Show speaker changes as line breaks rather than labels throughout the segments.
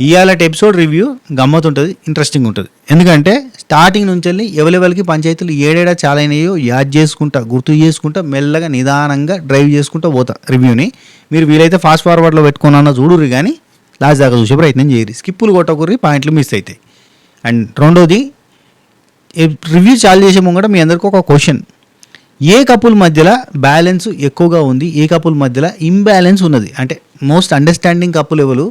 ఇవాళ episode review గమ్మత్ ఉంటుంది, ఇంట్రెస్టింగ్ ఉంటుంది. ఎందుకంటే స్టార్టింగ్ నుంచి వెళ్ళి ఎవరెవరికి పంచాయతీలు ఏడేడా చాలా అయినాయో యాద్ చేసుకుంటా, గుర్తు చేసుకుంటా, మెల్లగా నిదానంగా డ్రైవ్ చేసుకుంటూ పోతా రివ్యూని. మీరు వీలైతే ఫాస్ట్ ఫార్వర్డ్లో పెట్టుకున్నా చూడుర్రి, కానీ లాస్ట్ దాకా చూసే ప్రయత్నం చేయరు. స్కిప్పులు కొట్టకుర్రి, పాయింట్లు మిస్ అవుతాయి. అండ్ రెండోది, రివ్యూ చాలు చేసే ముంగట మీ అందరికీ ఒక క్వశ్చన్. ఏ కపుల్ మధ్యలో బ్యాలెన్స్ ఎక్కువగా ఉంది, ఏ కపుల్ మధ్యలో ఇంబ్యాలెన్స్ ఉన్నది? అంటే మోస్ట్ అండర్స్టాండింగ్ కపుల్ ఎవరు,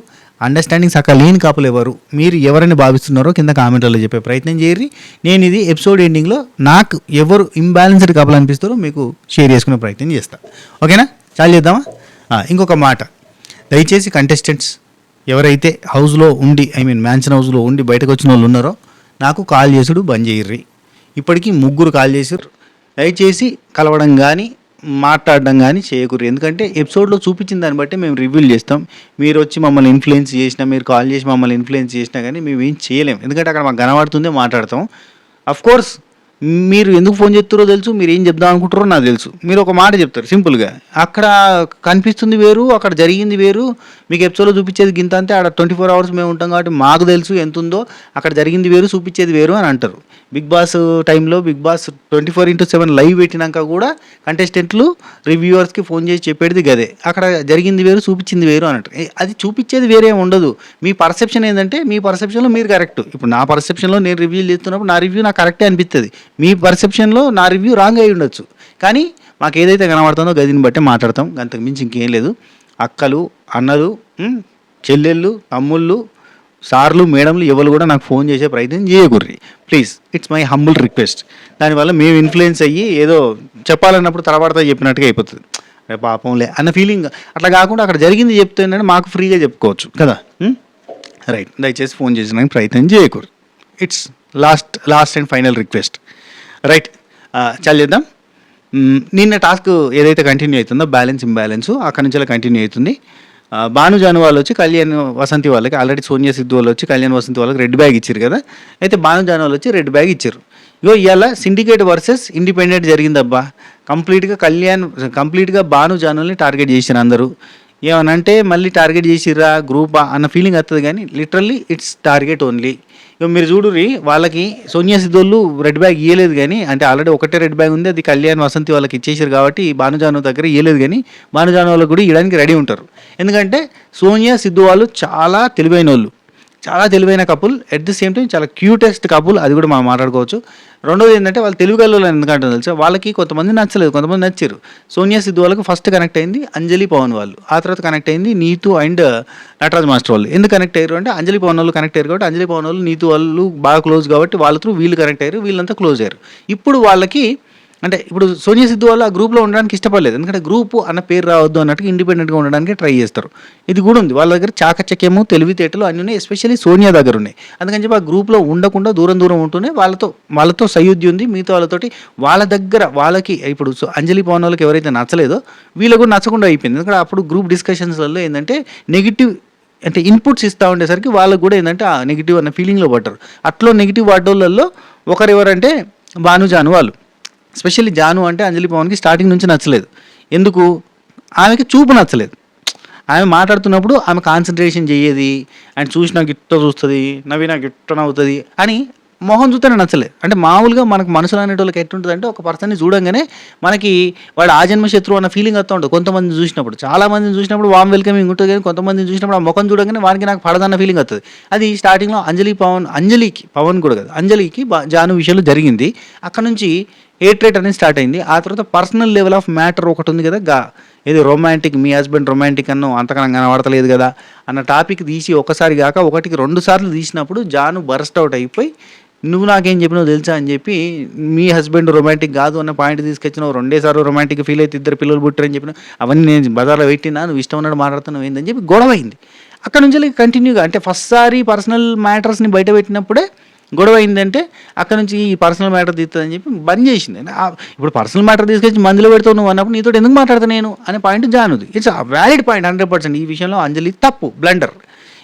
అండర్స్టాండింగ్ సక్క లేని కపుల్ ఎవరు, మీరు ఎవరిని భావిస్తున్నారో కింద కామెంట్లలో చెప్పే ప్రయత్నం చేయరి. నేను ఇది ఎపిసోడ్ ఎండింగ్లో నాకు ఎవరు ఇంబ్యాలెన్స్డ్ కపుల్ అనిపిస్తారో మీకు షేర్ చేసుకునే ప్రయత్నం చేస్తాను. ఓకేనా? చాలు చేద్దామా? ఇంకొక మాట, దయచేసి కంటెస్టెంట్స్ ఎవరైతే హౌస్లో ఉండి, మ్యాన్షన్ హౌస్లో ఉండి బయటకు వచ్చిన వాళ్ళు ఉన్నారో నాకు కాల్ చేసుడు బంద్ చేయర్రి. ఇప్పటికీ 3 కాల్ చేసారు. దయచేసి కలవడం కానీ మాట్లాడడం కానీ చేయకూడదు. ఎందుకంటే ఎపిసోడ్లో చూపించిన దాన్ని బట్టి మేము రివ్యూలు చేస్తాం. మీరు వచ్చి మమ్మల్ని ఇన్ఫ్లుయెన్స్ చేసినా, మీరు కాల్ చేసి మమ్మల్ని ఇన్ఫ్లుయెన్స్ చేసినా కానీ మేము ఏం చేయలేము. ఎందుకంటే అక్కడ మాకు కనబడుతుందే మాట్లాడతాం. అఫ్కోర్స్ మీరు ఎందుకు ఫోన్ చేస్తారో తెలుసు, మీరు ఏం చెప్దాం అనుకుంటారో నాకు తెలుసు. మీరు ఒక మాట చెప్తారు సింపుల్గా, అక్కడ కనిపిస్తుంది వేరు, అక్కడ జరిగింది వేరు. మీకు ఎపిసోడ్లో చూపించేది గింత అంతే, అక్కడ 24 hours మేము ఉంటాం కాబట్టి మాకు తెలుసు ఎంత ఉందో, అక్కడ జరిగింది వేరు, చూపించేది వేరు అని అంటారు. బిగ్ బాస్ టైంలో బిగ్ బాస్ 24/7 లైవ్ పెట్టినాక కూడా కంటెస్టెంట్లు రివ్యూవర్స్కి ఫోన్ చేసి చెప్పేది గదే, అక్కడ జరిగింది వేరు, చూపించింది వేరు అని అంటారు. అది చూపించేది వేరే ఉండదు. మీ పర్సెప్షన్ ఏంటంటే, మీ పర్సెప్షన్లో మీరు కరెక్ట్. ఇప్పుడు నా పర్సెప్షన్లో నేను రివ్యూలు చేస్తున్నప్పుడు నా రివ్యూ నాకు కరెక్టే అనిపిస్తుంది. మీ పర్సెప్షన్లో నా రివ్యూ రాంగ్ అయి ఉండొచ్చు. కానీ మాకు ఏదైతే కనబడుతుందో గదిని బట్టి మాట్లాడతాం, అంతకు మించి ఇంకేం లేదు. అక్కలు, అన్నలు, చెల్లెళ్ళు, తమ్ముళ్ళు, సార్లు, మేడంలు ఎవరు కూడా నాకు ఫోన్ చేసే ప్రయత్నం చేయకూర్రి please. It's my humble request. దానివల్ల మేము ఇన్ఫ్లుయెన్స్ అయ్యి ఏదో చెప్పాలన్నప్పుడు తలపడతా చెప్పినట్టుగా అయిపోతుంది. పాపంలే అన్న ఫీలింగ్ అట్లా కాకుండా అక్కడ జరిగింది చెప్తే ఏంటంటే మాకు ఫ్రీగా చెప్పుకోవచ్చు కదా. రైట్, దయచేసి ఫోన్ చేసిన ప్రయత్నం చేయకూడదు. It's last and final request. Right, చాలా చేద్దాం. నిన్న టాస్క్ ఏదైతే కంటిన్యూ అవుతుందో బ్యాలెన్స్ ఇంబ్యాలెన్స్ అక్కడి నుంచి కంటిన్యూ అవుతుంది. భాను జాను వాళ్ళు వచ్చి కళ్యాణ్ వసంతి వాళ్ళకి, ఆల్రెడీ సోనియా సిద్ధు వాళ్ళు వచ్చి కళ్యాణ్ వసంతి వాళ్ళకి రెడ్ బ్యాగ్ ఇచ్చారు కదా. అయితే భాను జాను వాళ్ళు వచ్చి రెడ్ బ్యాగ్ ఇచ్చారు. ఇవాళ సిండికేట్ వర్సెస్ ఇండిపెండెంట్ జరిగిందబ్బా. కంప్లీట్గా భాను జానుల్ని టార్గెట్ చేశారు అందరూ. ఏమనంటే మళ్ళీ టార్గెట్ చేసిర్రా గ్రూపా అన్న ఫీలింగ్ వస్తుంది, కానీ లిటరల్లీ ఇట్స్ టార్గెట్ ఓన్లీ. ఇక మీరు చూడుర్రి, వాళ్ళకి సోనియా సిద్ధోళ్ళు రెడ్ బ్యాగ్ ఇవ్వలేదు, కానీ అంటే ఆల్రెడీ ఒకటే రెడ్ బ్యాగ్ ఉంది, అది కళ్యాణ్ వసంతి వాళ్ళకి ఇచ్చేసారు కాబట్టి భానుజాను దగ్గర ఇవ్వలేదు. కానీ భానుజాను వాళ్ళకి కూడా ఇవ్వడానికి రెడీ ఉంటారు. ఎందుకంటే సోనియా సిద్ధు వాళ్ళు చాలా తెలివైన వాళ్ళు, చాలా తెలివైన couple, at the same time చాలా క్యూటెస్ట్ కపుల్, అది కూడా మనం మాట్లాడుకోవచ్చు. రెండోది ఏంటంటే వాళ్ళు తెలుగుగల్లో ఎందుకంటే తెలుసా, వాళ్ళకి కొంతమంది నచ్చలేదు, కొంతమంది నచ్చారు. సోనియా సిద్ధు వాళ్ళకి ఫస్ట్ కనెక్ట్ అయింది అంజలి పవన్ వాళ్ళు, ఆ తర్వాత కనెక్ట్ అయింది నీతు అండ్ నటరాజ్ మాస్టర్ వాళ్ళు. ఎందుకు కనెక్ట్ అయ్యారు అంటే అంజలి పవన్ వాళ్ళు కనెక్ట్ అయ్యారు కాబట్టి, అంజలి పవన్ వాళ్ళు నీతు వాళ్ళు బాగా క్లోజ్ కాబట్టి వాళ్ళ త్రూ వీళ్ళు కనెక్ట్ అయ్యారు, వీళ్ళంతా క్లోజ్ అయ్యారు. ఇప్పుడు వాళ్ళకి అంటే ఇప్పుడు సోనియా సిద్ధు వాళ్ళు ఆ గ్రూప్లో ఉండడానికి ఇష్టపడలేదు, ఎందుకంటే గ్రూప్ అన్న పేరు రావద్దు అన్నట్టుగా ఇండిపెండెంట్గా ఉండడానికి ట్రై చేస్తారు. ఇది కూడా ఉంది వాళ్ళ దగ్గర, చాకచక్యము, తెలివితేటలు అన్నీ ఉన్నాయి, ఎస్పెషల్లీ సోనియా దగ్గర ఉన్నాయి. అందుకని చెప్పి ఆ గ్రూప్లో ఉండకుండా దూరం ఉంటూనే వాళ్ళతో సయోధ్య ఉంది. మిగతా వాళ్ళతోటి వాళ్ళ దగ్గర వాళ్ళకి ఇప్పుడు అంజలి పవన్ వాళ్ళకి ఎవరైతే నచ్చలేదో వీళ్ళకు కూడా నచ్చకుండా అయిపోయింది. ఎందుకంటే అప్పుడు గ్రూప్ డిస్కషన్స్లలో ఏంటంటే నెగిటివ్ అంటే ఇన్పుట్స్ ఇస్తూ ఉండేసరికి వాళ్ళకు కూడా ఏంటంటే ఆ నెగిటివ్ అన్న ఫీలింగ్లో పడ్డారు. అట్లో నెగిటివ్ పడ్డోళ్ళల్లో ఒకరెవరంటే భాను జాను వాళ్ళు. స్పెషల్లీ జాను అంటే అంజలి పవన్కి స్టార్టింగ్ నుంచి నచ్చలేదు. ఎందుకు? ఆమెకి చూపు నచ్చలేదు. ఆమె మాట్లాడుతున్నప్పుడు ఆమె కాన్సన్ట్రేషన్ చేయేది, అండ్ చూసినా గిట్ట చూస్తుంది, నవ్వినా గిట్ట నవ్వుతుంది అని మొహం చూస్తేనే నచ్చలేదు. అంటే మామూలుగా మనకు మనసులో అనేటోళ్ళకి ఎట్టుంటుంది అంటే, ఒక పర్సన్ని చూడంగానే మనకి వాడు ఆ జన్మ శత్రువు అన్న ఫీలింగ్ వస్తూ ఉంటుంది. కొంతమంది చూసినప్పుడు, చాలామందిని చూసినప్పుడు వామ్ వెల్కమింగ్ ఉంటుంది, కానీ కొంతమందిని చూసినప్పుడు ఆ ముఖం చూడగానే వానికి నాకు పడదన్న ఫీలింగ్ వస్తుంది. అది స్టార్టింగ్లో అంజలికి పవన్ కూడా కదా, అంజలికి జాను విషయంలో జరిగింది. అక్కడ నుంచి హేట్రేట్ అనేది స్టార్ట్ అయింది. ఆ తర్వాత పర్సనల్ లెవెల్ ఆఫ్ మ్యాటర్ ఒకటి ఉంది కదా, ఏది రొమాంటిక్, మీ హస్బెండ్ రొమాంటిక్ అన్నో అంతకన్నా కనబడతలేదు కదా అన్న టాపిక్ తీసి ఒకసారి కాక 1-2 సార్లు తీసినప్పుడు జాను బర్స్ట్ అవుట్ అయిపోయి, నువ్వు నాకేం చెప్పినావు తెలుసా అని చెప్పి, మీ హస్బెండ్ రొమాంటిక్ కాదు అన్న పాయింట్ తీసుకొచ్చినావు, 2 సార్లు రొమాంటిక్ ఫీల్ అయితే 2 పిల్లలు పుట్టారని చెప్పిన, అవన్నీ నేను బజార్లో పెట్టినా, నువ్వు ఇష్టం ఉన్నట్టు మాట్లాడుతున్నావు ఏందని చెప్పి గొడవ అయింది. అక్కడ నుంచి కంటిన్యూగా అంటే ఫస్ట్ సారి పర్సనల్ మ్యాటర్స్ని బయట పెట్టినప్పుడే గొడవ అయిందంటే అక్కడ నుంచి ఈ పర్సనల్ మ్యాటర్ తీస్తుందని చెప్పి బంద్ చేసింది. ఇప్పుడు పర్సనల్ మ్యాటర్ తీసుకొచ్చి మందులో పెడతావు నువ్వు అన్నప్పుడు నీతో ఎందుకు మాట్లాడతా నేను అనే పాయింట్ జానుది. It's valid point 100%. ఈ విషయంలో అంజలి తప్పు, బ్లండర్.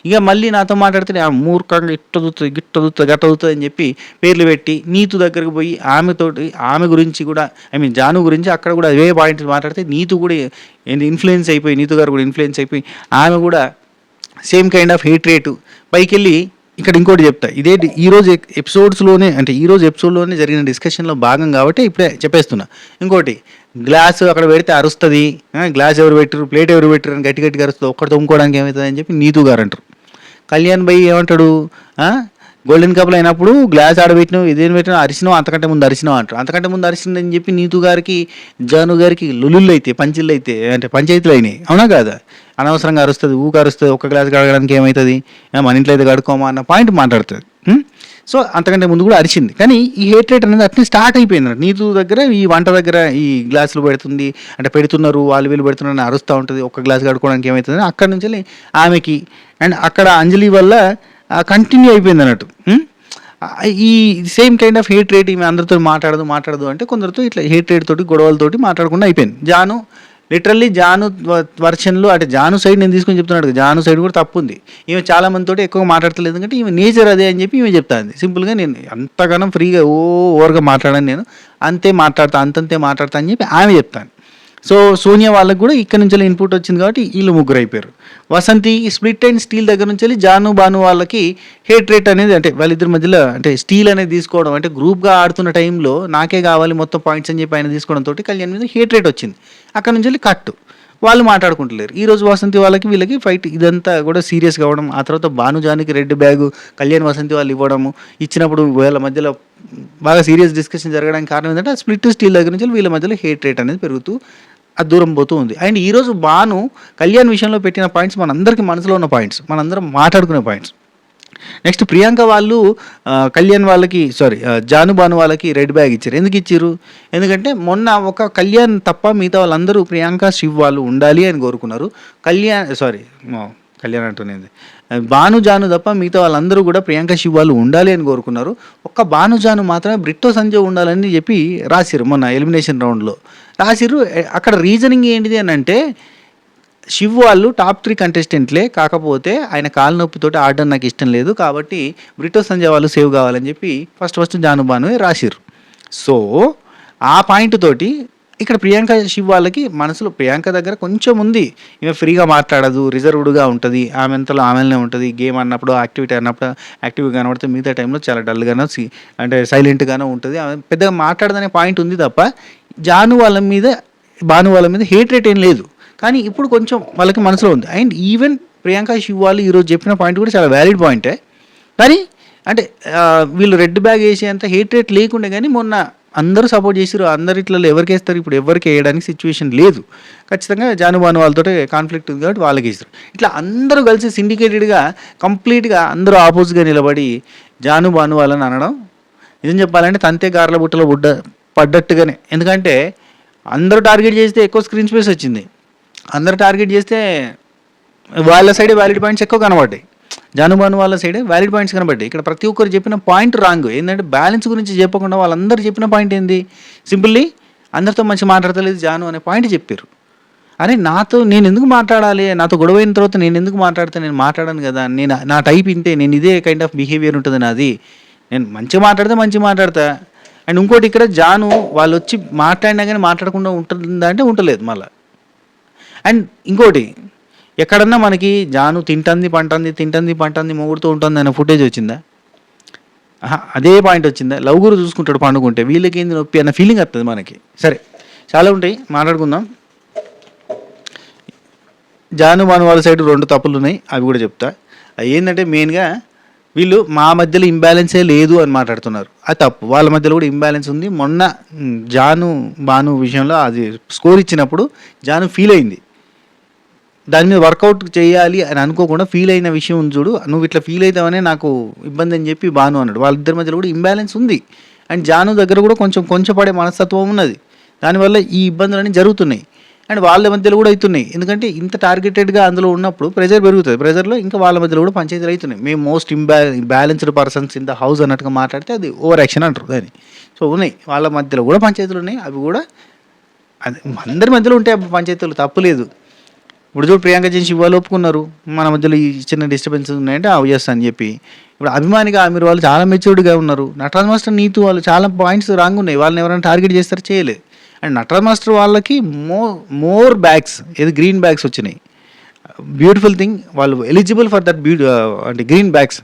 ఇక మళ్ళీ నాతో మాట్లాడితే మూర్ఖంగా ఇట్ట చూస్తుంది, గిట్ట చూస్తుంది, గట్ట చూస్తుంది అని చెప్పి పేర్లు పెట్టి నీతు దగ్గరకు పోయి ఆమె గురించి కూడా జాను గురించి అక్కడ కూడా అవే పాయింట్స్ మాట్లాడితే నీతు కూడా ఇన్ఫ్లుయెన్స్ అయిపోయి, నీతు గారు కూడా ఇన్ఫ్లుయెన్స్ అయిపోయి ఆమె కూడా same kind of hate rate పైకెళ్ళి ఇక్కడ ఇంకోటి చెప్తా. ఇదే ఈరోజు ఎపిసోడ్స్లోనే, అంటే ఈరోజు ఎపిసోడ్లోనే జరిగిన డిస్కషన్లో భాగం కాబట్టి ఇప్పుడే చెప్పేస్తున్నా. ఇంకోటి, గ్లాస్ అక్కడ పెడితే అరుస్తుంది, గ్లాస్ ఎవరు పెట్టరు, ప్లేట్ ఎవరు పెట్టరు అని గట్టి గట్టిగా అరుస్తుంది, ఒక్కటి తోముకోవడానికి ఏమవుతుంది అని చెప్పి నీతూ గారు అంటారు. కళ్యాణ్ భాయ్ ఏమంటాడు, గోల్డెన్ కప్లు అయినప్పుడు గ్లాస్ ఆడబెట్టినావు, ఇదేం పెట్టినావు, అరిచినావు, అంతకంటే ముందు అరిచినావు అంటారు. అంతకంటే ముందు అరిచిందని చెప్పి నీతూ గారికి జాను గారికి లులుళ్ళు అయితే, పంచిళ్ళు అయితే, అంటే పంచాయతీలు అయినాయి, అవునా కాదా? అనవసరంగా అరుస్తుంది, అరుస్తుంది, ఒక్క గ్లాస్ కడగడానికి ఏమవుతుంది, మన ఇంట్లో అయితే కడుక్కోమా అన్న పాయింట్ మాట్లాడుతుంది. సో అంతకంటే ముందు కూడా అరిచింది. కానీ ఈ హేట్రేట్ అనేది అట్నే స్టార్ట్ అయిపోయింది. నీతు దగ్గర, ఈ వంట దగ్గర ఈ గ్లాసులు పెడుతుంది, అంటే పెడుతున్నారు, వాళ్ళు వీళ్ళు పెడుతున్నారని అరుస్తూ ఉంటుంది, ఒక్క గ్లాస్ కడుక్కోవడానికి ఏమవుతుంది. అక్కడ నుంచి ఆమెకి అండ్ అక్కడ అంజలి వల్ల కంటిన్యూ అయిపోయింది అన్నట్టు. ఈ same kind of hate rate ఈమె అందరితో మాట్లాడదు అంటే కొందరితో ఇట్లా హేట్ రేట్ తోటి గొడవలతోటి మాట్లాడకుండా అయిపోయింది. జాను లిటరల్లీ జాను వర్షన్లో, అంటే జాను సైడ్ నేను తీసుకొని చెప్తున్నాడు, జాను సైడ్ కూడా తప్పు ఉంది. ఈమె చాలా మందితో ఎక్కువ మాట్లాడతలేదు, ఎందుకంటే ఈమె నేచర్ అదే అని చెప్పి ఈమె చెప్తాను. సింపుల్గా నేను అంతగానం ఫ్రీగా ఓవర్గా మాట్లాడాను, నేను అంతే మాట్లాడతా అని చెప్పి ఆమె చెప్తాను. సో సోనియా వాళ్ళకి కూడా ఇక్కడ నుంచి ఇన్పుట్ వచ్చింది కాబట్టి వీళ్ళు ముగ్గురు అయిపోయారు. వసంతి స్ప్లిట్ అండ్ స్టీల్ దగ్గర నుంచి జాను బాను వాళ్ళకి హేట్ రేట్ అనేది, అంటే వాళ్ళిద్దరి మధ్యలో అంటే స్టీల్ అనేది తీసుకోవడం, అంటే గ్రూప్గా ఆడుతున్న టైంలో నాకే కావాలి మొత్తం పాయింట్స్ అని చెప్పి ఆయన తీసుకోవడంతో కళ్యాణ్ మీద హేట్ రేట్ వచ్చింది. అక్కడ నుంచి కట్టు, వాళ్ళు మాట్లాడుకుంటలేరు. ఈరోజు వసంతి వాళ్ళకి వీళ్ళకి ఫైట్, ఇదంతా కూడా సీరియస్ కావడం. ఆ తర్వాత భానుజానికి రెడ్ బ్యాగు కళ్యాణ్ వసంతి వాళ్ళు ఇవ్వడము, ఇచ్చినప్పుడు వీళ్ళ మధ్యలో బాగా సీరియస్ డిస్కషన్ జరగడానికి కారణం ఏంటంటే స్ప్లిట్ స్టీల్ దగ్గర నుంచి వీళ్ళ మధ్యలో హేట్ రేట్ అనేది పెరుగుతూ అది దూరం పోతూ ఉంది. అండ్ ఈరోజు భాను కళ్యాణ్ విషయంలో పెట్టిన పాయింట్స్ మనందరికీ మనసులో ఉన్న పాయింట్స్, మనందరం మాట్లాడుకునే పాయింట్స్. నెక్స్ట్ ప్రియాంక వాళ్ళు కళ్యాణ్ వాళ్ళకి జాను బాను వాళ్ళకి రెడ్ బ్యాగ్ ఇచ్చారు. ఎందుకు ఇచ్చారు? ఎందుకంటే మొన్న ఒక కళ్యాణ్ తప్ప మిగతా వాళ్ళందరూ ప్రియాంక శివ్ వాళ్ళు ఉండాలి అని కోరుకున్నారు. కళ్యాణ్ అంటున్నది భాను జాను తప్ప మిగతా వాళ్ళందరూ కూడా ప్రియాంక శివ్ వాళ్ళు ఉండాలి అని కోరుకున్నారు. ఒక్క భాను జాను మాత్రమే బ్రిట్టో సంజయ్ ఉండాలని చెప్పి రాసిరు. మొన్న ఎలిమినేషన్ రౌండ్లో రాసిరు. అక్కడ రీజనింగ్ ఏంటిది అని అంటే, శివ్ వాళ్ళు టాప్ 3 కంటెస్టెంట్లే, కాకపోతే ఆయన కాలు నొప్పితోటి ఆడడం నాకు ఇష్టం లేదు, కాబట్టి బ్రిటో సంజయ్ వాళ్ళు సేవ్ కావాలని చెప్పి ఫస్ట్ జాను బాను రాసిరు. సో ఆ పాయింట్ తోటి ఇక్కడ ప్రియాంక శివ్ వాళ్ళకి మనసులో ప్రియాంక దగ్గర కొంచెం ఉంది, ఈమె ఫ్రీగా మాట్లాడదు, రిజర్వ్డ్గా ఉంటుంది, ఆమె అంతలో ఆమెనే ఉంటుంది, గేమ్ అన్నప్పుడు యాక్టివిటీ అన్నప్పుడు యాక్టివ్గా కనబడితే మిగతా టైంలో చాలా డల్గానో అంటే సైలెంట్గానో ఉంటుంది, ఆమె పెద్దగా మాట్లాడదనే పాయింట్ ఉంది తప్ప భాను వాళ్ళ మీద హేట్ రేట్ ఏం లేదు. కానీ ఇప్పుడు కొంచెం వాళ్ళకి మనసులో ఉంది. అండ్ ఈవెన్ ప్రియాంక శివ్ వాళ్ళు ఈరోజు చెప్పిన పాయింట్ కూడా చాలా వ్యాలిడ్ పాయింటే. కానీ అంటే వీళ్ళు రెడ్ బ్యాగ్ వేసేంత హేట్ రేట్ లేకుండే, కానీ మొన్న అందరూ సపోర్ట్ చేసారు, అందరిట్లో ఎవరికి వేస్తారు, ఇప్పుడు ఎవరికి వేయడానికి సిచ్యువేషన్ లేదు. ఖచ్చితంగా జాను బాను వాళ్ళతో కాన్ఫ్లిక్ట్ ఉంది కాబట్టి వాళ్ళకి వేస్తారు. ఇట్లా అందరూ కలిసి సిండికేటెడ్గా కంప్లీట్గా అందరూ ఆపోజిట్గా నిలబడి జాను బాను వాళ్ళని అనడం, నిజం చెప్పాలంటే తంతే గార్ల బుట్టలో పడ్డట్టుగానే. ఎందుకంటే అందరూ టార్గెట్ చేస్తే ఎక్కువ స్క్రీన్ స్పేస్ వచ్చింది, అందరూ టార్గెట్ చేస్తే వాళ్ళ సైడే వ్యాలిడ్ పాయింట్స్ ఎక్కువ కనబడ్డాయి, జానుబాను వాళ్ళ సైడే వ్యాలిడ్ పాయింట్స్ కనబడ్డాయి. ఇక్కడ ప్రతి ఒక్కరు చెప్పిన పాయింట్ రాంగ్. ఏంటంటే బ్యాలెన్స్ గురించి చెప్పకుండా వాళ్ళందరూ చెప్పిన పాయింట్ ఏంది, సింపుల్లీ అందరితో మంచి మాట్లాడతలేదు జాను అనే పాయింట్ చెప్పారు. అరే నేను ఎందుకు మాట్లాడాలి, నాతో గొడవ అయిన తర్వాత నేను ఎందుకు నేను మాట్లాడాను కదా, నా టైప్ ఇంతే, నేను ఇదే కైండ్ ఆఫ్ బిహేవియర్ ఉంటుంది నాది, నేను మంచిగా మాట్లాడతా. అండ్ ఇంకోటి, ఇక్కడ జాను వాళ్ళు వచ్చి మాట్లాడినా కానీ మాట్లాడకుండా ఉంటుందా అంటే ఉండలేదు మళ్ళీ. అండ్ ఇంకోటి, ఎక్కడన్నా మనకి జాను తింటుంది పంటుంది మొగుడుతూ ఉంటుంది అనే ఫుటేజ్ వచ్చిందా? అదే పాయింట్ వచ్చిందా? లవ్ గురు చూసుకుంటాడు పండుకుంటే, వీళ్ళకి ఏంది నొప్పి అన్న ఫీలింగ్ వస్తుంది మనకి. సరే, చాలా ఉంటాయి, మాట్లాడుకుందాం. జాను బాను వాళ్ళ సైడ్ 2 తప్పులు ఉన్నాయి, అవి కూడా చెప్తా. అవి ఏంటంటే మెయిన్గా వీళ్ళు మా మధ్యలో ఇంబ్యాలెన్సే లేదు అని మాట్లాడుతున్నారు, అది తప్పు. వాళ్ళ మధ్యలో కూడా ఇంబ్యాలెన్స్ ఉంది. మొన్న జాను బాను విషయంలో అది స్కోర్ ఇచ్చినప్పుడు జాను ఫీల్ అయింది, దాని మీద వర్కౌట్ చేయాలి అని అనుకోకుండా ఫీల్ అయిన విషయం ఉంది చూడు, నువ్వు ఇట్లా ఫీల్ అవుతావనే నాకు ఇబ్బంది అని చెప్పి బాను అన్నాడు. వాళ్ళిద్దరి మధ్యలో కూడా ఇంబ్యాలెన్స్ ఉంది. అండ్ జాను దగ్గర కూడా కొంచెం పడే మనస్తత్వం ఉన్నది, దానివల్ల ఈ ఇబ్బందులన్నీ జరుగుతున్నాయి. అండ్ వాళ్ళ మధ్యలో కూడా అవుతున్నాయి, ఎందుకంటే ఇంత టార్గెటెడ్గా అందులో ఉన్నప్పుడు ప్రెజర్ పెరుగుతుంది, ప్రెజర్లో ఇంకా వాళ్ళ మధ్యలో కూడా పంచాయతీలు అవుతున్నాయి. మేము most balanced persons in the house అన్నట్టుగా మాట్లాడితే అది ఓవర్ యాక్షన్ అంటారు దాన్ని. సో ఉన్నాయి, వాళ్ళ మధ్యలో కూడా పంచాయతీలు ఉన్నాయి, అవి కూడా అందరి మధ్యలో ఉంటాయి పంచాయతీలు, తప్పులేదు. ఇప్పుడు చూడు, ప్రియాంక జెన్సీ వాళ్ళు ఒప్పుకున్నారు, మన మధ్యలో ఈ చిన్న డిస్టర్బెన్సెస్ ఉన్నాయంటే అవి చేస్తా అని చెప్పి. ఇప్పుడు అభిమానిగా ఆమె వాళ్ళు చాలా మెచ్యూర్డ్గా ఉన్నారు. నటరాజ్ మాస్టర్ నీతు వాళ్ళు చాలా పాయింట్స్ రాంగ్ ఉన్నాయి, వాళ్ళని ఎవరైనా టార్గెట్ చేస్తారు, చేయలేదు. అండ్ నటరాజ్ మాస్టర్ వాళ్ళకి మోర్ బ్యాగ్స్, ఏది గ్రీన్ బ్యాగ్స్ వచ్చినాయి. బ్యూటిఫుల్ థింగ్, వాళ్ళు ఎలిజిబుల్ ఫర్ దట్ అంటే గ్రీన్ బ్యాగ్స్.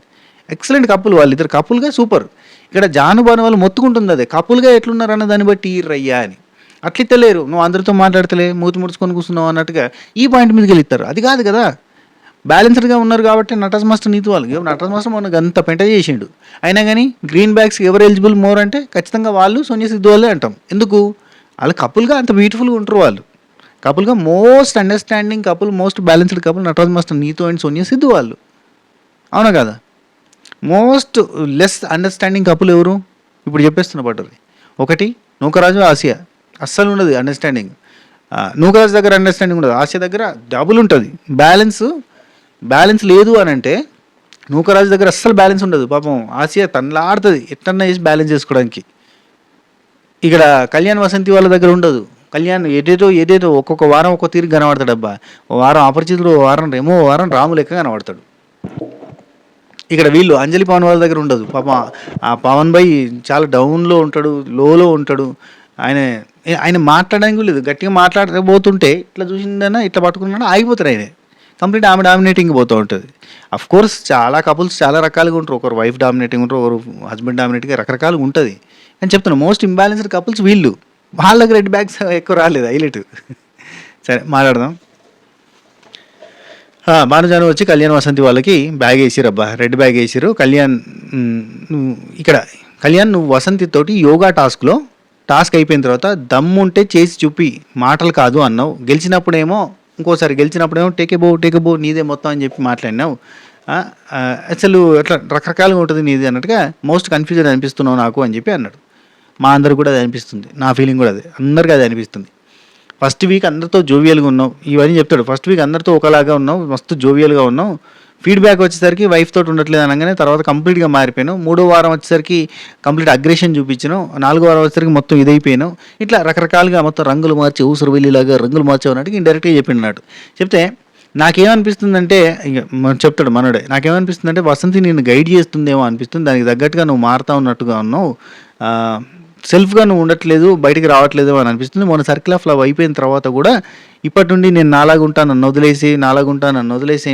ఎక్సలెంట్ కపుల్, వాళ్ళు ఇద్దరు కపుల్గా సూపర్. ఇక్కడ జానుబాను వాళ్ళు మొత్తుకుంటుంది అదే కపుల్గా ఎట్లున్నారన్న దాన్ని బట్టి ఈ రయ్యా అని. అట్లిత్తలేరు, నువ్వు అందరితో మాట్లాడతలే మూతి ముడుచుకొని కూర్చున్నావు అన్నట్టుగా ఈ పాయింట్ మీదకి వెళ్ళిస్తారు. అది కాదు కదా, బ్యాలెన్స్డ్గా ఉన్నారు కాబట్టి నటరాజ్ మాస్టర్ నీతి వాళ్ళు. నటరాజ్ మాస్టర్ మనకు అంత పెంట చేసిండు, అయినా కానీ గ్రీన్ బ్యాగ్స్ ఎవరు ఎలిజిబుల్ మోర్ అంటే ఖచ్చితంగా వాళ్ళు సోనియా సిద్ధు వాళ్ళే అంటాం. ఎందుకు? వాళ్ళు కపుల్గా అంత బ్యూటిఫుల్గా ఉంటారు. వాళ్ళు కపుల్గా most understanding couple, most balanced couple Nataraj master Neetu and Sonia Siddhu వాళ్ళు. అవునా కదా? మోస్ట్ లెస్ అండర్స్టాండింగ్ కపుల్ ఎవరు ఇప్పుడు చెప్పేస్తున్న పడ్డది. ఒకటి నూకరాజు, ఆసియా. అస్సలు ఉండదు అండర్స్టాండింగ్. నూకరాజు దగ్గర అండర్స్టాండింగ్ ఉండదు, ఆసియా దగ్గర డబుల్ ఉంటుంది. బ్యాలెన్స్ లేదు అని అంటే నూకరాజు దగ్గర అస్సలు బ్యాలెన్స్ ఉండదు. పాపం ఆసియా తనలాడుతుంది ఎట్టన్నా చేసి బ్యాలెన్స్ చేసుకోవడానికి. ఇక్కడ కళ్యాణ్ వసంతి వాళ్ళ దగ్గర ఉండదు. కళ్యాణ్ ఏదేదో ఒక్కొక్క వారం ఒక్కొక్క తీరు కనబడతాడు. అబ్బా, ఓ వారం అపరిచితుడు, ఓ వారం రేమో, ఓ వారం రాము లెక్క కనబడతాడు. ఇక్కడ వీళ్ళు అంజలి పవన్ వాళ్ళ దగ్గర ఉండదు. పాపం ఆ పవన్ భాయ్ చాలా డౌన్లో ఉంటాడు, లోలో ఉంటాడు. ఆయన మాట్లాడడానికి లేదు. గట్టిగా మాట్లాడబోతుంటే ఇట్లా చూసిందన్నా ఇట్లా పట్టుకున్నా ఆగిపోతారు. ఆయన కంప్లీట్ ఆమె డామినేటింగ్ పోతూ ఉంటుంది. అఫ్ కోర్స్ చాలా కపుల్స్ చాలా రకాలుగా ఉంటారు. ఒకరు వైఫ్ డామినేటింగ్ ఉంటారు, ఒకరు హస్బెండ్ డామినేటింగ్, రకరకాలుగా ఉంటుంది. అని చెప్తున్నాను, మోస్ట్ ఇంబ్యాలెన్స్డ్ కపుల్స్ వీళ్ళు. వాళ్ళకి రెడ్ బ్యాగ్స్ ఎక్కువ రాలేదు, హైలైట్. సరే మాట్లాడదాం. భానుజాను వచ్చి కళ్యాణ్ వసంతి వాళ్ళకి బ్యాగ్ వేసిరు. అబ్బా, రెడ్ బ్యాగ్ వేసిరు. కళ్యాణ్ నువ్వు వసంతితోటి యోగా టాస్క్ అయిపోయిన తర్వాత దమ్ముంటే చేసి చూపి, మాటలు కాదు అన్నావు. గెలిచినప్పుడేమో టేకేబో నీదే మొత్తం అని చెప్పి మాట్లాడినావు. అసలు అట్లా రకరకాలుగా ఉంటుంది నీది అన్నట్టుగా మోస్ట్ కన్ఫ్యూజన్ అనిపిస్తున్నావు నాకు అని చెప్పి అన్నాడు. మా అందరికి కూడా అది అనిపిస్తుంది, నా ఫీలింగ్ కూడా అదే, అందరికీ అది అనిపిస్తుంది. ఫస్ట్ వీక్ అందరితో జోవియల్గా ఉన్నావు, ఇవన్నీ చెప్తాడు. ఫస్ట్ వీక్ అందరితో ఒకలాగా ఉన్నావు, మస్తు జోవియల్గా ఉన్నావు. ఫీడ్బ్యాక్ వచ్చేసరికి వైఫ్ తోటి ఉండట్లేదు అనగానే తర్వాత కంప్లీట్గా మారిపోయాను. 3వ వారం వచ్చేసరికి కంప్లీట్ అగ్రెషన్ చూపించాను. 4వ వారం వచ్చేసరికి మొత్తం ఇదైపోయాను. ఇట్లా రకరకాలుగా మొత్తం రంగులు మార్చి ఊసరు వెళ్ళేలాగా రంగులు మార్చావు అన్నట్టు ఇండైరెక్ట్గా చెప్పినాడు. చెప్తే నాకేమనిపిస్తుందంటే, చెప్తాడు మనోడే, నాకేమనిపిస్తుందంటే వసంతి నేను గైడ్ చేస్తుందేమో అనిపిస్తుంది. దానికి తగ్గట్టుగా నువ్వు మారుతా ఉన్నట్టుగా ఉన్నావు, సెల్ఫ్గా నువ్వు ఉండట్లేదు, బయటికి రావట్లేదు అని అనిపిస్తుంది. మొన్న సర్కిల్ ఆఫ్ లవ్ అయిపోయిన తర్వాత కూడా ఇప్పటి నుండి నేను నాలాగుంటా, నన్ను వదిలేసి,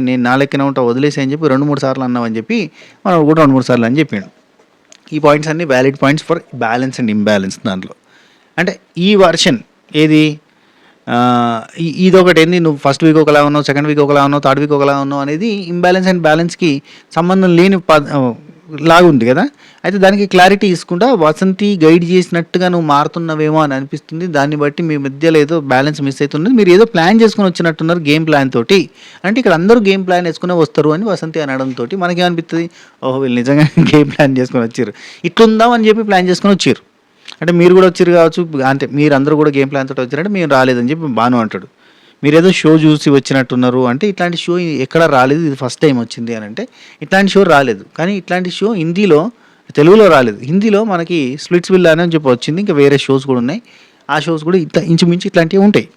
నేను నా లెక్కన ఉంటా, వదిలేసి అని చెప్పి 2-3 సార్లు అన్నావని చెప్పి మనం కూడా 2-3 సార్లు అని చెప్పాడు. ఈ పాయింట్స్ అన్ని valid points for balance and imbalance. దాంట్లో అంటే ఈ వర్షన్ ఏది, ఇదొకటి ఏంది, నువ్వు ఫస్ట్ వీక్ ఒకలా ఉన్నావు, సెకండ్ వీక్ ఒకలా ఉన్నావు, థర్డ్ వీక్ ఒకలా ఉన్నావు అనేది ఇంబ్యాలెన్స్ అండ్ బ్యాలెన్స్కి సంబంధం లేని లాగుంది కదా. అయితే దానికి క్లారిటీ ఇసుకుంటా వసంతి గైడ్ చేసినట్టుగా నువ్వు మారుతున్నవేమో అని అనిపిస్తుంది. దాన్ని బట్టి మీ మధ్యలో ఏదో బ్యాలెన్స్ మిస్ అవుతుంది, మీరు ఏదో ప్లాన్ చేసుకుని వచ్చినట్టున్నారు గేమ్ ప్లాన్ తోటి. అంటే ఇక్కడ అందరూ గేమ్ ప్లాన్ వేసుకునే వస్తారు అని వసంతి అనడంతో మనకేమనిపిస్తుంది, ఓహో వీళ్ళు నిజంగా గేమ్ ప్లాన్ చేసుకొని వచ్చారు, ఇట్లుందాం అని చెప్పి ప్లాన్ చేసుకొని వచ్చారు. అంటే మీరు కూడా వచ్చారు కావచ్చు, అంటే మీరు అందరూ కూడా గేమ్ ప్లాన్ తోటి వచ్చారంటే మేము రాలేదని చెప్పి బాను అంటాడు. మీరేదో షో చూసి వచ్చినట్టున్నారు అంటే ఇట్లాంటి షో ఎక్కడా రాలేదు, ఇది ఫస్ట్ టైం వచ్చింది అని అంటే ఇట్లాంటి షో రాలేదు. కానీ ఇట్లాంటి షో హిందీలో, తెలుగులో రాలేదు. హిందీలో మనకి స్ప్లిట్స్ విల్లా అని చెప్పి వచ్చింది. ఇంకా వేరే షోస్ కూడా ఉన్నాయి, ఆ షోస్ కూడా ఇంచుమించు ఇట్లాంటివి ఉంటాయి.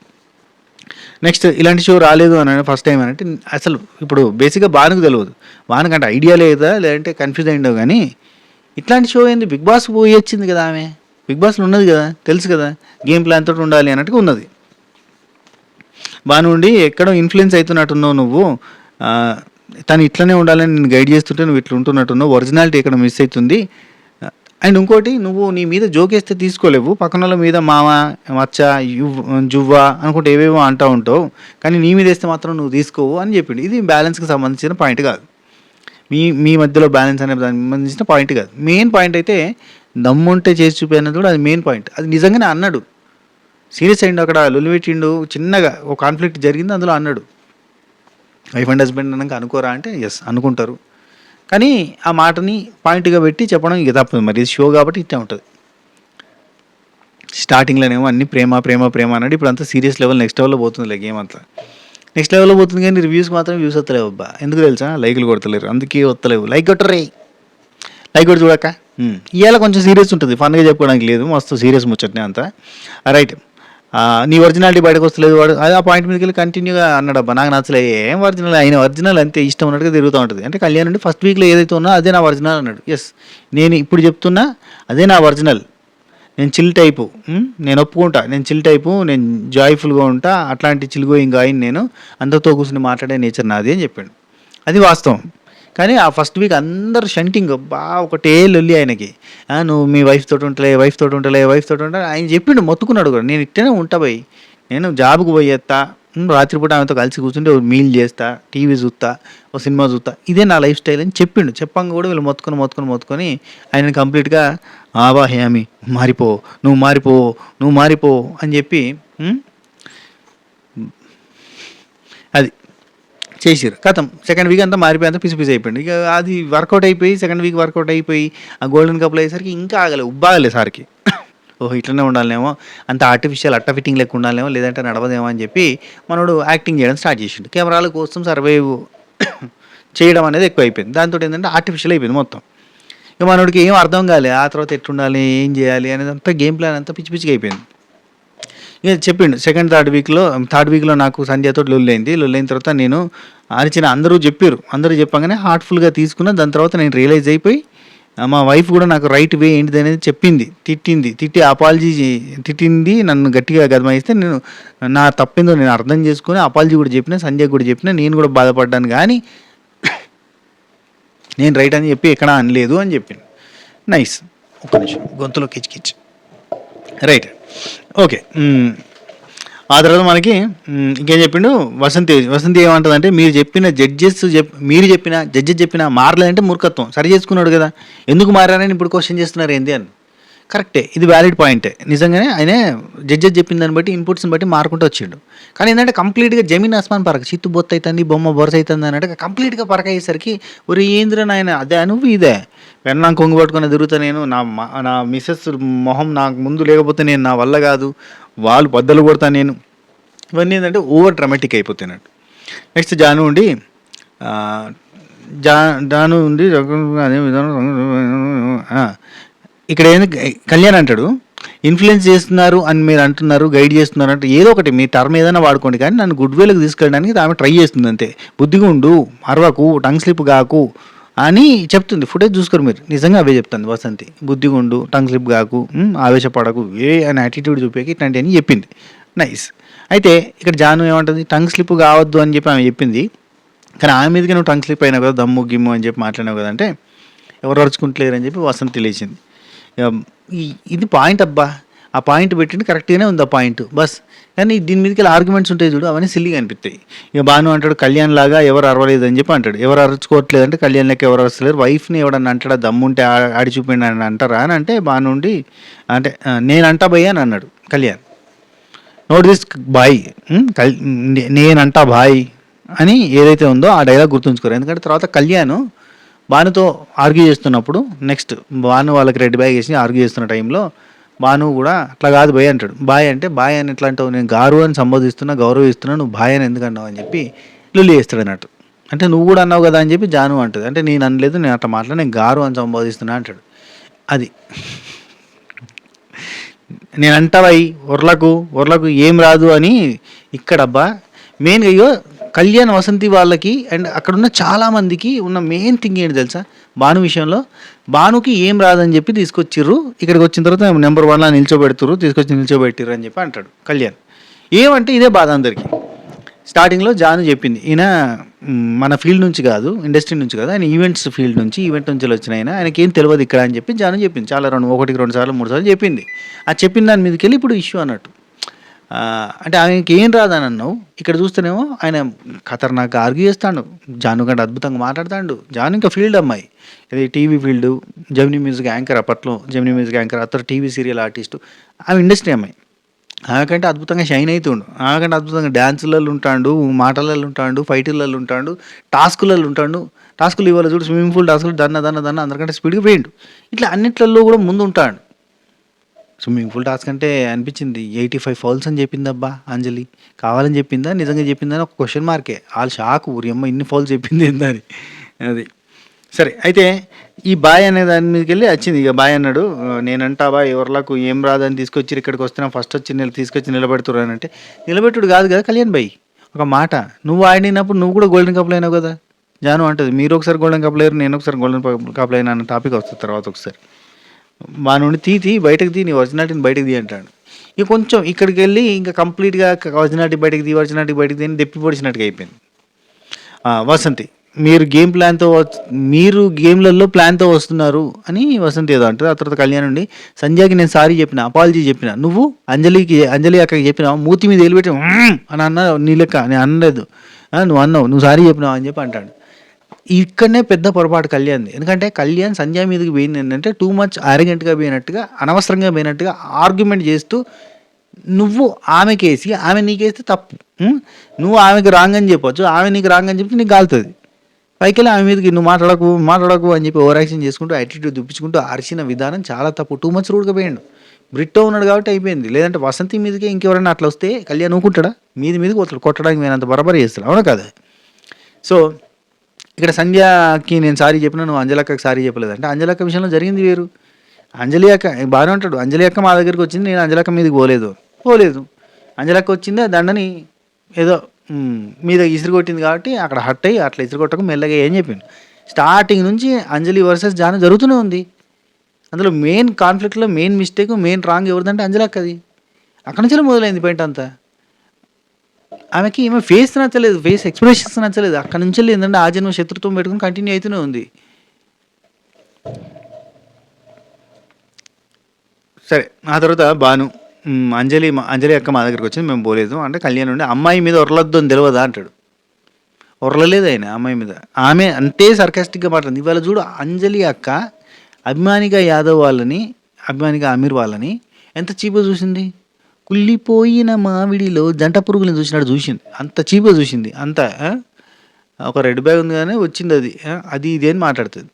నెక్స్ట్ ఇలాంటి షో రాలేదు అని ఫస్ట్ టైం అని అంటే అసలు ఇప్పుడు బేసిక్గా బానుకు తెలియదు, బానుకంటే ఐడియా లేదా, లేదంటే కన్ఫ్యూజ్ అయిందో. కానీ ఇట్లాంటి షో ఏంది, బిగ్ బాస్ పోయి వచ్చింది కదా, ఆమె బిగ్ బాస్లో ఉన్నది కదా, తెలుసు కదా గేమ్ ప్లాన్ తోటి ఉండాలి అన్నట్టుగా ఉన్నది. బాగా ఉండి ఎక్కడో ఇన్ఫ్లుయెన్స్ అవుతున్నట్టున్నావు నువ్వు, తను ఇట్లనే ఉండాలని నేను గైడ్ చేస్తుంటే నువ్వు ఇట్లా ఉంటున్నట్టున్నావు, ఒరిజినాలిటీ ఎక్కడ మిస్ అవుతుంది. అండ్ ఇంకోటి, నువ్వు నీ మీద జోకేస్తే తీసుకోలేవు, పక్కన వాళ్ళ మీద మామ, మచ్చ, జువ్వ అనుకుంటే ఏవేవో అంటూ ఉంటావు, కానీ నీ మీద వేస్తే మాత్రం నువ్వు తీసుకోవు అని చెప్పిండు. ఇది బ్యాలెన్స్కి సంబంధించిన పాయింట్ కాదు, మీ మధ్యలో బ్యాలెన్స్ అనే దానికి సంబంధించిన పాయింట్ కాదు. మెయిన్ పాయింట్ అయితే దమ్ముంటే చేసి చూపి అన్నది కూడా అది మెయిన్ పాయింట్. అది నిజంగానే అన్నాడు, సీరియస్ అయ్యిండు, అక్కడ లొల్లి పెట్టిండు, చిన్నగా ఒక కాన్ఫ్లిక్ట్ జరిగింది, అందులో అన్నాడు వైఫ్ అండ్ హస్బెండ్ అన్నాక అనుకోరా అంటే ఎస్ అనుకుంటారు, కానీ ఆ మాటని పాయింట్గా పెట్టి చెప్పడం ఇక తప్పదు. మరి ఇది షో కాబట్టి ఇట్లా ఉంటుంది. స్టార్టింగ్లోనేమో అన్ని ప్రేమ ప్రేమ ప్రేమ అన్నాడు, ఇప్పుడు అంతా సీరియస్ లెవెల్ నెక్స్ట్ లెవెల్లో పోతుంది, గేమ్ అంతా నెక్స్ట్ లెవెల్లో పోతుంది. కానీ రివ్యూస్ మాత్రం వ్యూస్ వస్తలేవు అబ్బా, ఎందుకు తెలుసా, లైకులు కొడతలేరు, అందుకే వస్తలేవు. లైక్ కొట్టరే, లైక్ కొట్టి చూడక్క. ఇవాళ కొంచెం సీరియస్ ఉంటుంది, ఫన్గా చెప్పుకోవడానికి లేదు, మస్తు సీరియస్ ముచ్చట్నే అంతా. రైట్, నీ ఒరిజినాలిటీ బయటకు వస్తలేదు, వాడు అదే ఆ పాయింట్ మీదకి వెళ్ళి కంటిన్యూగా అన్నాడు. అబ్బా నాకు నచ్చలే, ఏం ఒరిజినల్, ఆయన ఒరిజినల్ అంతే ఇష్టం ఉన్నట్టుగా తిరుగుతూ ఉంటుంది. అంటే కళ్యాణ్ అంటే ఫస్ట్ వీక్లో ఏదైతే ఉన్నా అదే నా ఒరిజినల్ అన్నాడు. ఎస్, నేను ఇప్పుడు చెప్తున్నా అదే నా ఒరిజినల్, నేను చిల్ టైపు. నేను ఒప్పుకుంటా. నేను చిల్ టైపు. నేను జాయ్‌ఫుల్‌గా ఉంటా. అట్లాంటి చిల్ గోయింగ్ గాయ్‌ని నేను. అందరితో కూర్చొని మాట్లాడే నేచర్ నాది అని జెప్పాడు. అది వాస్తవం. కానీ ఆ ఫస్ట్ వీక్ అందరూ షంటింగ్. అబ్బా! ఒకటే లొల్లి ఆయనకి. "నువ్వు మీ వైఫ్ తోటి ఉంటలే, వైఫ్ తోటి ఉంటలే, వైఫ్ తోటి ఉంట" ఆయన చెప్పిండు, మొత్తుకున్నాడు కూడా. నేను ఇట్టనే ఉంటా బయ్. నేను జాబ్‌కి పోయేత్తా. రాత్రిపూట ఆమెతో కలిసి కూర్చుంటే ఓ మీల్ చేస్తా, టీవీ చూత్తా, ఓ సినిమా చూత్తా. ఇదే నా లైఫ్ స్టైల్ అని చెప్పిండు. చెప్పంగా కూడా వీళ్ళు మొత్తుకొని ఆయనని కంప్లీట్‌గా "ఆబా! హేమి మారిపో, నువ్వు మారిపో, నువ్వు మారిపో" అని చెప్పి హ్మ్. అది. చేసిర్రు. ఖతం. సెకండ్ వీక్ అంతా మారిపోయి అంతా పిసి పిసి అయిపోయిండు. ఇక అది వర్కౌట్ అయిపోయి సెకండ్ వీక్ వర్కౌట్ అయిపోయి ఆ గోల్డెన్ కప్‌లో అయ్యేసరికి ఇంకా ఆగలే. ఉబ్బాగలే సార్‌కి. ఓహో! ఇట్లనే ఉండాలనేమో, అంత ఆర్టిఫిషియల్ అట్ట ఫిట్టింగ్ లెక్క ఉండాలేమో, లేదంటే నడవదేమో అని చెప్పి మనోడు యాక్టింగ్ చేయడం స్టార్ట్ చేసిండు. కెమెరాల కోసం సర్వైవ్ చేయడం అనేది ఎక్కువైపోయింది. దాంతోటేంటంటే ఆర్టిఫిషియల్ అయిపోయింది మొత్తం. ఇక మనోడికి ఏం అర్థం కాలే. ఆ తర్వాత ఎట్లుండాలి, ఏం చేయాలి అనేదంతా గేమ్ ప్లాన్ అంతా పిచ్చి పిచ్చిగా అయిపోయింది. ఇక చెప్పిండు. సెకండ్, థర్డ్ వీక్‌లో నాకు సంధ్యతోటి లొల్లయింది. లొల్లయిన తర్వాత నేను అరిచిన. అందరూ జెప్పిర్రు. అందరూ చెప్పంగానే హార్ట్‌ఫుల్‌గా తీసుకున్నా. దాని తర్వాత నేను రియలైజ్ అయిపోయి మా వైఫ్ కూడా నాకు రైట్ వే ఏంటిదనేది చెప్పింది. తిట్టింది. తిట్టింది. నన్ను గట్టిగా గదమాయిస్తే నేను నా తప్పేందో నేను అర్థం చేసుకొని అపాలజీ కూడా చెప్పినా. సంధ్యకి కూడా చెప్పినా. నేను కూడా బాధపడ్డాను గానీ నేను రైట్ అని చెప్పి ఎక్కడా అనలేదు అని చెప్పిండు. నైస్. ఒక్క నిమిషం గొంతులో కిచ్. రైట్. ఓకే. ఆ తర్వాత మనకి ఇంకేం చెప్పిండు వసంతి ఏమంటదంటే, మీరు చెప్పిన జడ్జెస్ చెప్పినా మారలేదంటే మూర్ఖత్వం. సరి చేసుకున్నాడు కదా, ఎందుకు మారారని ఇప్పుడు క్వశ్చన్ చేస్తున్నారు ఏంది అని. కరెక్టే, ఇది వ్యాలిడ్ పాయింటే. నిజంగానే ఆయన జడ్జెస్ చెప్పిన దాన్ని బట్టి ఇన్పుట్స్ని బట్టి మారుకుంటూ వచ్చిండు. కానీ ఏంటంటే కంప్లీట్గా జమీన్ ఆస్మాన్ పరక, చిత్తు బొత్తు అవుతుంది, బొమ్మ బొరస అవుతుంది అన్నట్టు కంప్లీట్గా పరక అయ్యేసరికి ఒరే ఏంద్ర నాయన అదే నువ్వు ఇదే వెన్నా కొంగు పట్టుకొని తిరుగుతా నేను. నా మిస్సెస్ మొహం నాకు ముందు లేకపోతే నేను నా వల్ల కాదు, వాళ్ళు బద్దలు కొడతా నేను. ఇవన్నీ ఏంటంటే ఓవర్ డ్రామాటిక్ అయిపోతున్నట్టు. నెక్స్ట్ జాను ఉండి అదే విధానం ఇక్కడ ఏంది కళ్యాణ్ అంటాడు, ఇన్ఫ్లుయెన్స్ చేస్తున్నారు అని మీరు అంటున్నారు, గైడ్ చేస్తున్నారు అంటే ఏదో ఒకటి మీ టర్మ్ ఏదైనా వాడుకోండి, కానీ నన్ను గుడ్ వేలకు తీసుకెళ్ళడానికి ఆమె ట్రై చేస్తుంది అంతే. బుద్ధిగా ఉండు, అరవకు, టంగ్ స్లిప్ కాకు అని చెప్తుంది. ఫుటేజ్ చూసుకోరు మీరు, నిజంగా అవే చెప్తుంది వసంతి. బుద్ధిగా ఉండు, టంగ్ స్లిప్ కాకు, ఆవేశపడకు, అని యాటిట్యూడ్ చూపేకి ఇట్లాంటి అని చెప్పింది. నైస్. అయితే ఇక్కడ జాను ఏమంటుంది, టంగ్ స్లిప్ కావద్దు అని చెప్పి ఆమె చెప్పింది. కానీ ఆమె మీదకి నువ్వు టంగ్ స్లిప్ అయినావు కదా, దమ్ము గిమ్ము అని చెప్పి మాట్లాడినావు కదా అంటే ఎవరు అరుచుకుంటలేరు అని చెప్పి వసంతి లేచింది. ఇది పాయింట్ అబ్బా, ఆ పాయింట్ పెట్టింది కరెక్ట్గానే ఉంది ఆ పాయింట్ బస్. కానీ దీని మీదకి ఆర్గ్యుమెంట్స్ ఉంటాయి చూడు, అవన్నీ సిల్లిగా అనిపిస్తాయి. ఇక బాను అంటాడు కళ్యాణ్ లాగా ఎవరు అరవలేదు అని చెప్పి అంటాడు. ఎవరు అరుచుకోవట్లేదు అంటే కళ్యాణ్ లెక్క ఎవరు అరవలేరు, వైఫ్ని ఎవడన్నా అంటాడా, దమ్ముంటే ఆడి చూపిండి అని అంటారా అని అంటే బాను ఉండి అంటే నేను అంటా భయ్య అని అన్నాడు కళ్యాణ్. నోట్ దిస్ బాయ్, నేనంటా బాయ్ అని ఏదైతే ఉందో ఆ డైలాగ్ గుర్తుంచుకోరు. ఎందుకంటే తర్వాత కళ్యాణ్ భానుతో ఆర్గ్యూ చేస్తున్నప్పుడు, నెక్స్ట్ భాను వాళ్ళకి రెడ్ బ్యాగ్ వేసి ఆర్గ్యూ చేస్తున్న టైంలో భాను కూడా అట్లా కాదు బాయ్ అంటాడు. బాయ్ అంటే బాయ్ అని ఎట్లా అంటావు, నేను గారు అని సంబోధిస్తున్నా, గౌరవిస్తున్నా, నువ్వు బాయ్ అని ఎందుకు అన్నావు అని చెప్పి లుల్లి చేస్తాడు అన్నట్టు. అంటే నువ్వు కూడా అన్నావు కదా అని చెప్పి జాను అంటుంది. అంటే నేను అనలేదు, నేను అట్లా మాట్లాడి నేను గారు అని సంబోధిస్తున్నా అంటాడు. అది నేను అంటావై ఒర్లకు ఏం రాదు అని ఇక్కడబ్బా మెయిన్గా. అయ్యో కళ్యాణ్ వసంతి వాళ్ళకి అండ్ అక్కడున్న చాలామందికి ఉన్న మెయిన్ థింగ్ ఏంటి తెలుసా, భాను విషయంలో భానుకి ఏం రాదని చెప్పి తీసుకొచ్చిర్రు, ఇక్కడికి వచ్చిన తర్వాత నెంబర్ 1లా నిల్చోబెట్టిర్రు అని చెప్పి అంటాడు కళ్యాణ్. ఏమంటే ఇదే బాధ అందరికీ. స్టార్టింగ్లో జాను చెప్పింది, ఈయన మన ఫీల్డ్ నుంచి కాదు, ఇండస్ట్రీ నుంచి కాదు, ఆయన ఈవెంట్ నుంచి వచ్చిన ఆయనకి ఏం తెలియదు ఇక్కడ అని చెప్పి జాను చెప్పింది. చాలా 2 సార్లు 3 సార్లు చెప్పింది. ఆ చెప్పిన దాని మీదకి వెళ్ళి ఇప్పుడు ఇష్యూ అన్నట్టు. అంటే ఆయనకి ఏం రాదని అన్నావు, ఇక్కడ చూస్తేనేమో ఆయన ఖతర్నాక్ ఆర్గ్యూ చేస్తాడు, జాను కంటే అద్భుతంగా మాట్లాడతాడు. జాను ఇంకా ఫీల్డ్ అమ్మాయి, ఇది TV field, Gemini music anchor, అప్పట్లో జెమినీ మ్యూజిక్ యాంకర్, అతను టీవీ సీరియల్ ఆర్టిస్టు, ఆమె ఇండస్ట్రీ అమ్మాయి. ఆమెకంటే అద్భుతంగా షైన్ అవుతుండు, ఆమెకంటే అద్భుతంగా డ్యాన్సులలో ఉంటాడు, మాటలలో ఉంటాడు, ఫైటులలో ఉంటాడు, టాస్కులలో ఉంటాడు. టాస్కులు ఇవ్వాలి చూడు, స్విమ్మింగ్ పూల్ టాస్కులు దన్న అందరికంటే స్పీడ్గా పోయిండు. ఇట్లా అన్నిట్లలో కూడా ముందు ఉంటాడు. స్విమ్మింగ్ పూల్ టాస్క్ అంటే అనిపించింది 85 ఫౌల్స్ అని చెప్పింది అబ్బా అంజలి. కావాలని చెప్పిందా, నిజంగా చెప్పిందా అని ఒక క్వశ్చన్ మార్కే. వాళ్ళు షాక్, ఊరి అమ్మ ఇన్ని ఫౌల్స్ చెప్పింది ఏందని. అది సరే. అయితే ఈ బాయ్ అనే దాని మీదకి వెళ్ళి వచ్చింది. ఇక బాయ్ అన్నాడు, నేనంటా బాయ్ ఎవరిలకు ఏం రాదని తీసుకొచ్చి ఇక్కడికి వస్తున్నా, ఫస్ట్ వచ్చి తీసుకొచ్చి నిలబెడుతురు అని అంటే, నిలబెట్టుడు కాదు కదా కళ్యాణ్ బాయ్. ఒక మాట, నువ్వు ఆడినప్పుడు నువ్వు కూడా గోల్డెన్ కప్లు అయినావు కదా. జాను అంటుంది, మీరు ఒకసారి గోల్డెన్ కప్లు అయ్యారు, నేను ఒకసారి గోల్డెన్ కప్లు అయినా అన్న టాపిక్ వస్తుంది తర్వాత ఒకసారి. మా నుండి బయటకు తీ నీ ఒరిజినాలిటీని బయటకు తీ అంటాడు. ఇక కొంచెం ఇక్కడికి వెళ్ళి ఇంకా కంప్లీట్గా ఒరిజినాలిటీ బయటకు తీ అని దెప్పి పొడిచినట్టుగా అయిపోయింది. వసంతి మీరు గేమ్లలో ప్లాన్తో వస్తున్నారు అని వసంతి ఏదో అంటారు. ఆ తర్వాత కళ్యాణ్ ఉండి సంధ్యకి నేను సారీ చెప్పిన, అపాలజీ చెప్పిన, నువ్వు అంజలి అక్కకి చెప్పిన, మూతి మీద వెళ్ళిపెట్టి అని అన్నా నీ లెక్క నేను అనలేదు, నువ్వు అన్నావు, నువ్వు సారీ చెప్పినావు అని చెప్పి అంటాడు. ఇక్కడనే పెద్ద పొరపాటు కళ్యాణ్ది. ఎందుకంటే కళ్యాణ్ సంధ్య మీదకి పోయింది ఏంటంటే టూ మచ్ అరగెంట్గా పోయినట్టుగా, అనవసరంగా పోయినట్టుగా ఆర్గ్యుమెంట్ చేస్తూ నువ్వు ఆమెకేసి ఆమె నీకేస్తే తప్పు. నువ్వు ఆమెకి రాంగ్ అని చెప్పొచ్చు, ఆమె నీకు రాంగ్ అని చెప్తే నీకు కాలుతుంది. పైకెళ్ళి ఆమె మీదకి నువ్వు మాట్లాడకు అని చెప్పి ఓవర్ యాక్షన్ చేసుకుంటూ యాటిట్యూడ్ చూపించుకుంటూ అరిచిన విధానం చాలా తప్పు. టూ మచ్ రూడ్గా పోయాడు. బ్రిట్టో ఉన్నాడు కాబట్టి అయిపోయింది. లేదంటే వసంతి మీదకే ఇంకెవరైనా అట్లా వస్తే కళ్యాణ్ ఊకుంటాడా? మీదకి పోతాడు, కొట్టడానికి నేనంత బరాబరి చేస్తాడు. అవునా కదా? సో ఇక్కడ సంధ్యకి నేను సారీ చెప్పినా, నువ్వు అంజలక్కకి సారీ చెప్పలేదు అంటే అంజలక్క విషయంలో జరిగింది వేరు. అంజలి అక్క బాగానే ఉంటాడు. అంజలి అక్క మా దగ్గరికి వచ్చింది, నేను అంజలక్క మీదకి పోలేదు. అంజలక్క వచ్చింది ఆ దండని ఏదో మీద ఇసురు కొట్టింది కాబట్టి అక్కడ హట్ అయ్యి అట్లా ఇసురు కొట్టకు మెల్లగా ఏం చెప్పిండు. స్టార్టింగ్ నుంచి అంజలి వర్సెస్ జాను జరుగుతూనే ఉంది. అందులో మెయిన్ కాన్ఫ్లిక్ట్లో మెయిన్ మిస్టేక్, మెయిన్ రాంగ్ ఎవరిదంటే అంజలక్కది. అక్కడి నుంచి మొదలైంది పాయింట్ అంతా. ఆమెకి ఏమో ఫేస్ నచ్చలేదు, ఫేస్ ఎక్స్ప్రెషన్స్ నచ్చలేదు. అక్కడి నుంచి ఏంటంటే ఆ జన్మ శత్రుత్వం పెట్టుకుని కంటిన్యూ అవుతూనే ఉంది. సరే, ఆ తర్వాత బాను అంజలి అక్క మా దగ్గరికి వచ్చింది, మేము పోలేదు అంటే కళ్యాణ్ ఉండి అమ్మాయి మీద ఒరలొద్దు అని తెలియదా అంటాడు. ఒరలలేదు ఆయన అమ్మాయి మీద. ఆమె అంతే సర్కాస్టిక్గా మాట్లాడింది. ఇవాళ చూడు అంజలి అక్క అభిమానిగా యాదవ్ వాళ్ళని, అభిమానిగా అమీర్ వాళ్ళని ఎంత చీప్గా చూసింది. కుళ్ళిపోయిన మావిడిలో జంట పురుగులను చూసింది. అంత చీప్గా చూసింది. అంత ఒక రెడ్ బ్యాగ్ ఉంది కానీ వచ్చింది అది ఇది అని మాట్లాడుతుంది.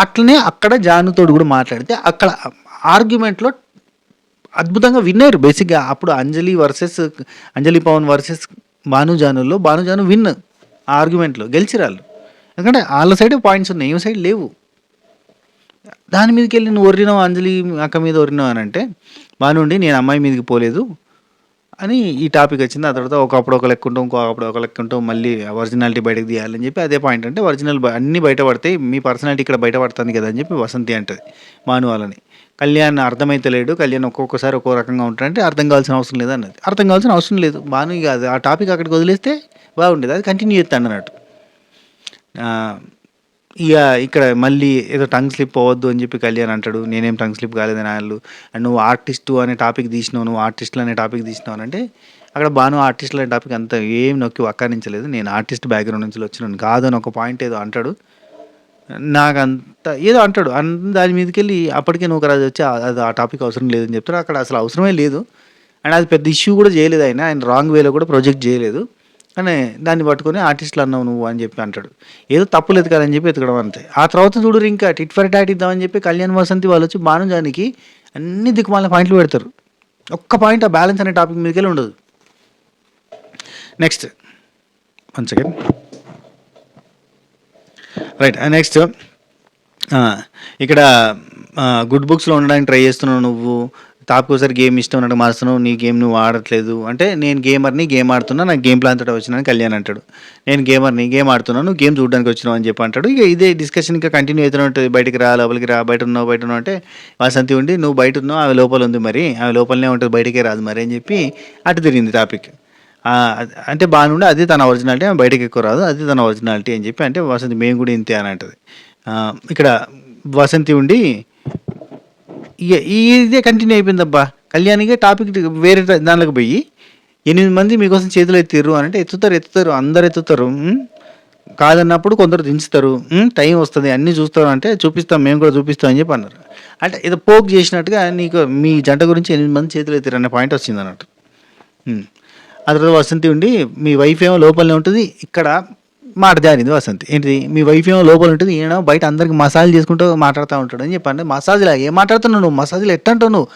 అట్లనే అక్కడ జానుతోడు కూడా మాట్లాడితే అక్కడ ఆర్గ్యుమెంట్లో అద్భుతంగా విన్నారు. బేసిక్గా అప్పుడు అంజలి పవన్ వర్సెస్ భానుజాను విన్. ఆ ఆర్గ్యుమెంట్లో గెలిచిరాళ్ళు. ఎందుకంటే వాళ్ళ సైడ్ పాయింట్స్ ఉన్నాయి, ఏం సైడ్ లేవు. దాని మీదకి వెళ్ళి నువ్వు ఒరినావు, అంజలి అక్క మీద ఒరినావు అని అంటే బానుండి నేను అమ్మాయి మీదకి పోలేదు అని ఈ టాపిక్ వచ్చింది. ఆ తర్వాత ఒకప్పుడు ఒక లెక్క ఉంటాం, ఇంకొకప్పుడు ఒక లెక్క ఉంటాం, మళ్ళీ ఒరిజినాలిటీ బయటకు తీయాలని చెప్పి అదే పాయింట్. అంటే ఒరిజినల్ అన్నీ బయటపడతాయి, మీ పర్సనాలిటీ ఇక్కడ బయటపడుతుంది కదా అని చెప్పి వసంతి అంటుంది భాను వాళ్ళని. కళ్యాణ్ అర్థమైతలేడు, కళ్యాణ్ ఒక్కొక్కసారి ఒక్కో రకంగా ఉంటాడంటే అర్థం కావాల్సిన అవసరం లేదు అన్నది. అర్థం కావాల్సిన అవసరం లేదు, భాను కాదు ఆ టాపిక్ అక్కడికి వదిలేస్తే బాగుండేది, అది కంటిన్యూ చేస్తాను అన్నట్టు. ఇక ఇక్కడ మళ్ళీ ఏదో టంగ్ స్లిప్ అవ్వద్దు అని చెప్పి కళ్యాణ్ అంటాడు. నేనేం టంగ్ స్లిప్ కాలేదని వాళ్ళు, నువ్వు ఆర్టిస్టు అనే టాపిక్ తీసినావు, నువ్వు ఆర్టిస్టులు అనే టాపిక్ తీసినావు అంటే అక్కడ బాను ఆర్టిస్టులు అనే టాపిక్ అంతా ఏం నొక్కి వక్కానించలేదు. నేను ఆర్టిస్ట్ బ్యాక్గ్రౌండ్ నుంచి వచ్చినాను కాదు అని ఒక పాయింట్ ఏదో అంటాడు. నాకంత ఏదో అంటాడు దాని మీదకి వెళ్ళి అప్పటికే నువ్వు రాజు వచ్చి అది ఆ టాపిక్ అవసరం లేదని చెప్తాడు. అక్కడ అసలు అవసరమే లేదు అండ్ అది పెద్ద ఇష్యూ కూడా చేయలేదు. ఆయన రాంగ్ వేలో కూడా ప్రొజెక్ట్ చేయలేదు. కానీ దాన్ని పట్టుకొని ఆర్టిస్టులు అన్నావు నువ్వు అని చెప్పి అంటాడు. ఏదో తప్పులేదు కదని చెప్పి ఎతకడం అంతే. ఆ తర్వాత చూడరు ఇంకా టిట్ ఫర్ టాట్ ఇద్దామని చెప్పి కళ్యాణ్ వసంతి వాళ్ళు వచ్చి భానుజానికి అన్ని దిక్కుమాల పాయింట్లు పెడతారు. ఒక్క పాయింట్ ఆ బ్యాలెన్స్ అనే టాపిక్ మీదకి వెళ్ళి ఉండదు. Next one second right. Next ఇక్కడ గుడ్ బుక్స్లో ఉండడానికి ట్రై చేస్తున్నావు, నువ్వు తాపకోసారి గేమ్ ఇష్టం ఉన్నట్టు మారుస్తున్నావు, నీ గేమ్ నువ్వు ఆడట్లేదు అంటే నేను గేమ్ ఆడుతున్నా, నాకు గేమ్ ప్లాన్ తోటి వచ్చినాను కళ్యాణ్ అంటాడు. నేను గేమ్ ఆడుతున్నాను, నువ్వు గేమ్ చూడడానికి వచ్చినావు అని చెప్పి అంటాడు. ఇక ఇదే డిస్కషన్ ఇంకా కంటిన్యూ అవుతూనే ఉంటుంది. బయటికి రా, లోపలికి రా, బయట ఉన్నావు అంటే వసంతి ఉండి నువ్వు బయట ఉన్నావు, ఆమె లోపల ఉంది, మరి ఆమె లోపలనే ఉంటుంది, బయటికే రాదు మరి అని చెప్పి అటు తిరిగింది టాపిక్. అంటే బాగుండి అది తన ఒరిజినాలిటీ, ఆమె బయటకి ఎక్కువ రాదు, అది తన ఒరిజినాలిటీ అని చెప్పి అంటే వసంతి మేము కూడా ఇంతే అని అంటుంది. ఇక్కడ వసంతి ఉండి ఇదే కంటిన్యూ అయిపోయిందబ్బా. కళ్యాణిగా టాపిక్ వేరే దానిలోకి పోయి 8 మంది మీకోసం చేతులు ఎత్తిర్రు అని అంటే ఎత్తుతారు, అందరు ఎత్తుతారు. కాదన్నప్పుడు కొందరు దించుతారు, టైం వస్తుంది అన్నీ చూస్తారు అంటే చూపిస్తాం, మేము కూడా చూపిస్తాం అని చెప్పి అన్నారు. అంటే ఏదో పోక్ చేసినట్టుగా నీకు మీ జంట గురించి 8 మంది చేతులు ఎత్తిర్రు అనే పాయింట్ వచ్చింది అన్నట్టు. ఆ తర్వాత వసంతి ఉండి మీ వైఫ్ ఏమో లోపలనే ఉంటుంది, ఇక్కడ మాట జారింది వసంతి. ఏంటిది, మీ వైఫ్ ఏమో లోపల ఉంటుంది, ఈయన బయట అందరికి మసాజ్ చేసుకుంటూ మాట్లాడుతూ ఉంటాడు అని చెప్పండి. మసాజ్లా ఏం మాట్లాడుతున్నావు నువ్వు, మసాజ్లు ఎట్టంటావు నువ్వు,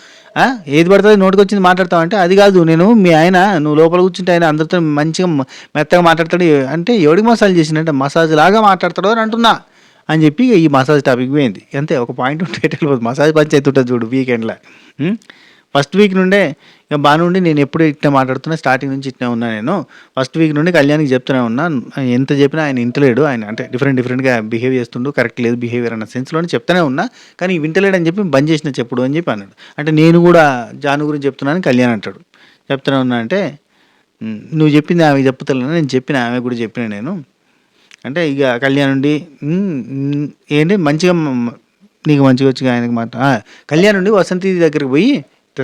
ఏది పడుతుంది నోటికి వచ్చింది మాట్లాడతావు అంటే అది కాదు, నేను మీ ఆయన నువ్వు లోపల కూర్చుంటే ఆయన అందరితో మంచిగా మెత్తగా మాట్లాడతాడు అంటే ఎవడికి మసాజ్ చేసిందంటే మసాజ్ లాగా మాట్లాడతాడు అని అంటున్నా అని చెప్పి ఈ మసాజ్ టాపిక్ పోయింది. అంతే, ఒక పాయింట్ ఉంటే మసాజ్ పంచాయతీ ఉంటుంది చూడు వీకెండ్లో. ఫస్ట్ వీక్ నుండే ఇక బానుండి నేను ఎప్పుడు ఇట్లా మాట్లాడుతున్నా, స్టార్టింగ్ నుంచి ఇట్లా ఉన్నా నేను. ఫస్ట్ వీక్ నుండి కళ్యాణ్‌కి చెప్తూనే ఉన్నా. ఎంత చెప్పినా ఆయన ఇంటలేడు. ఆయన అంటే డిఫరెంట్‌గా బిహేవ్ చేస్తుండు. కరెక్ట్ లేదు బిహేవియర్ అన్న సెన్స్‌లోనే చెప్తూనే ఉన్నా. కానీ వింటలేడని చెప్పి బంద్ చేసిన చెప్పుడు అని చెప్పి అన్నాడు. అంటే నేను కూడా జాను గురించి చెప్తున్నానని కళ్యాణ్ అంటాడు. చెప్తూనే ఉన్నా అంటే, నువ్వు చెప్పింది ఆమెకి చెప్తలేనా, నేను చెప్పిన ఆమెకు కూడా చెప్పిన నేను. అంటే ఇక కళ్యాణ్ ఉండి ఏంటి మంచిగా నీకు మంచిగా వచ్చి ఆయనకి కళ్యాణ్ ఉండి వసంతి దగ్గరికి పోయి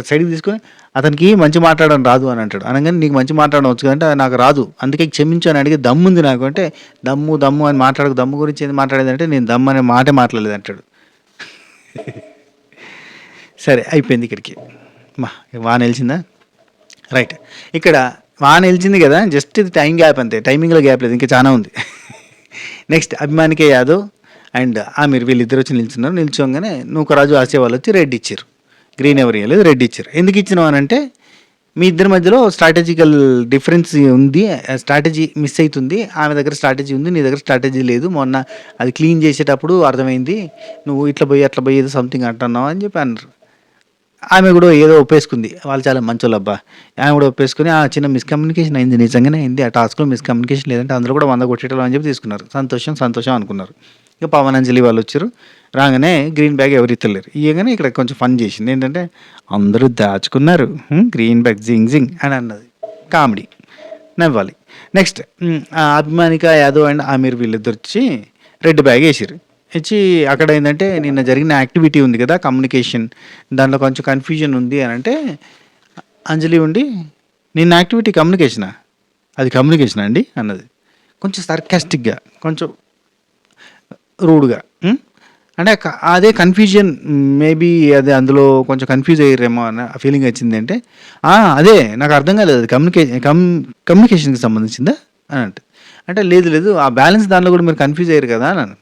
సైడ్కి తీసుకొని అతనికి మంచి మాట్లాడడం రాదు అని అంటాడు. అనగానే నీకు మంచి మాట్లాడడం వచ్చు కదంటే నాకు రాదు, అందుకే క్షమించు అని అడిగే దమ్ము ఉంది నాకు అంటే, దమ్ము అని మాట్లాడకు, దమ్ము గురించి ఏంది మాట్లాడేదంటే నేను దమ్ము అనే మాటే మాట్లాడలేదు అంటాడు. సరే అయిపోయింది ఇక్కడికి. వాన నిలిచిందా రైట్. ఇక్కడ వాన నిలిచింది కదా, జస్ట్ ఇది టైం గ్యాప్ అంతే, టైమింగ్లో గ్యాప్ లేదు, ఇంకా చాలా ఉంది. నెక్స్ట్ అభిమానికే యాదవ్ అండ్ ఆమీర్ వీళ్ళిద్దరు వచ్చి నిల్చున్నారు. నిల్చోగానే నూకరాజు ఆసే వాళ్ళు వచ్చి రెడ్ ఇచ్చారు. గ్రీన్ ఎవరు ఇవ్వలేదు, రెడ్ ఇచ్చారు. ఎందుకు ఇచ్చినావు అని అంటే, మీ ఇద్దరి మధ్యలో స్ట్రాటజికల్ డిఫరెన్స్ ఉంది, స్ట్రాటజీ మిస్ అవుతుంది. ఆమె దగ్గర స్ట్రాటజీ ఉంది, నీ దగ్గర స్ట్రాటజీ లేదు. మొన్న అది క్లీన్ చేసేటప్పుడు అర్థమైంది, నువ్వు ఇట్లా పోయి అట్లా పోయి ఏదో సంథింగ్ అంటున్నావు అని చెప్పి అన్నారు. ఆమె కూడా ఏదో ఒప్పేసుకుంది, వాళ్ళు చాలా మంచోళ్ళు అబ్బా. ఆమె కూడా ఒప్పేసుకుని ఆ చిన్న మిస్కమ్యూనికేషన్ అయింది, నిజంగానే అయింది, ఆ టాస్క్లో మిస్కమ్యూనికేషన్ లేదంటే అందులో కూడా 100 కొట్టేటోళ్ళు అని చెప్పి తీసుకున్నారు. సంతోషం అనుకున్నారు. ఇక పవన్ అంజలి వాళ్ళు వచ్చారు. రాగానే గ్రీన్ బ్యాగ్ ఎవరు ఇస్తలేరు. ఇవ్వగానే ఇక్కడ కొంచెం ఫన్ చేసింది ఏంటంటే, అందరూ దాచుకున్నారు, గ్రీన్ బ్యాగ్ జింగ్ అని అన్నది. కామెడీ, నవ్వాలి. నెక్స్ట్ అభిమానిక యాదవ్ అండ్ ఆమీర్ వీళ్ళిద్దరు వచ్చి రెడ్ బ్యాగ్ వేసారు. ఇచ్చి అక్కడ ఏంటంటే నిన్న జరిగిన యాక్టివిటీ ఉంది కదా కమ్యూనికేషన్, దాంట్లో కొంచెం కన్ఫ్యూజన్ ఉంది అని అంటే, అంజలి ఉండి నిన్న యాక్టివిటీ కమ్యూనికేషనా, అది కమ్యూనికేషనా అండి అన్నది. కొంచెం సర్కాస్టిక్గా, కొంచెం రూడ్గా. అంటే అదే కన్ఫ్యూజన్, మేబీ అదే అందులో కొంచెం కన్ఫ్యూజ్ అయ్యారేమో అన్న ఫీలింగ్ వచ్చింది. అదే నాకు అర్థం కాలేదు, అది కమ్యూనికేషన్కి సంబంధించిందా అని అంటే లేదు ఆ బ్యాలెన్స్ దానిలో కూడా మీరు కన్ఫ్యూజ్ అయ్యారు కదా అని.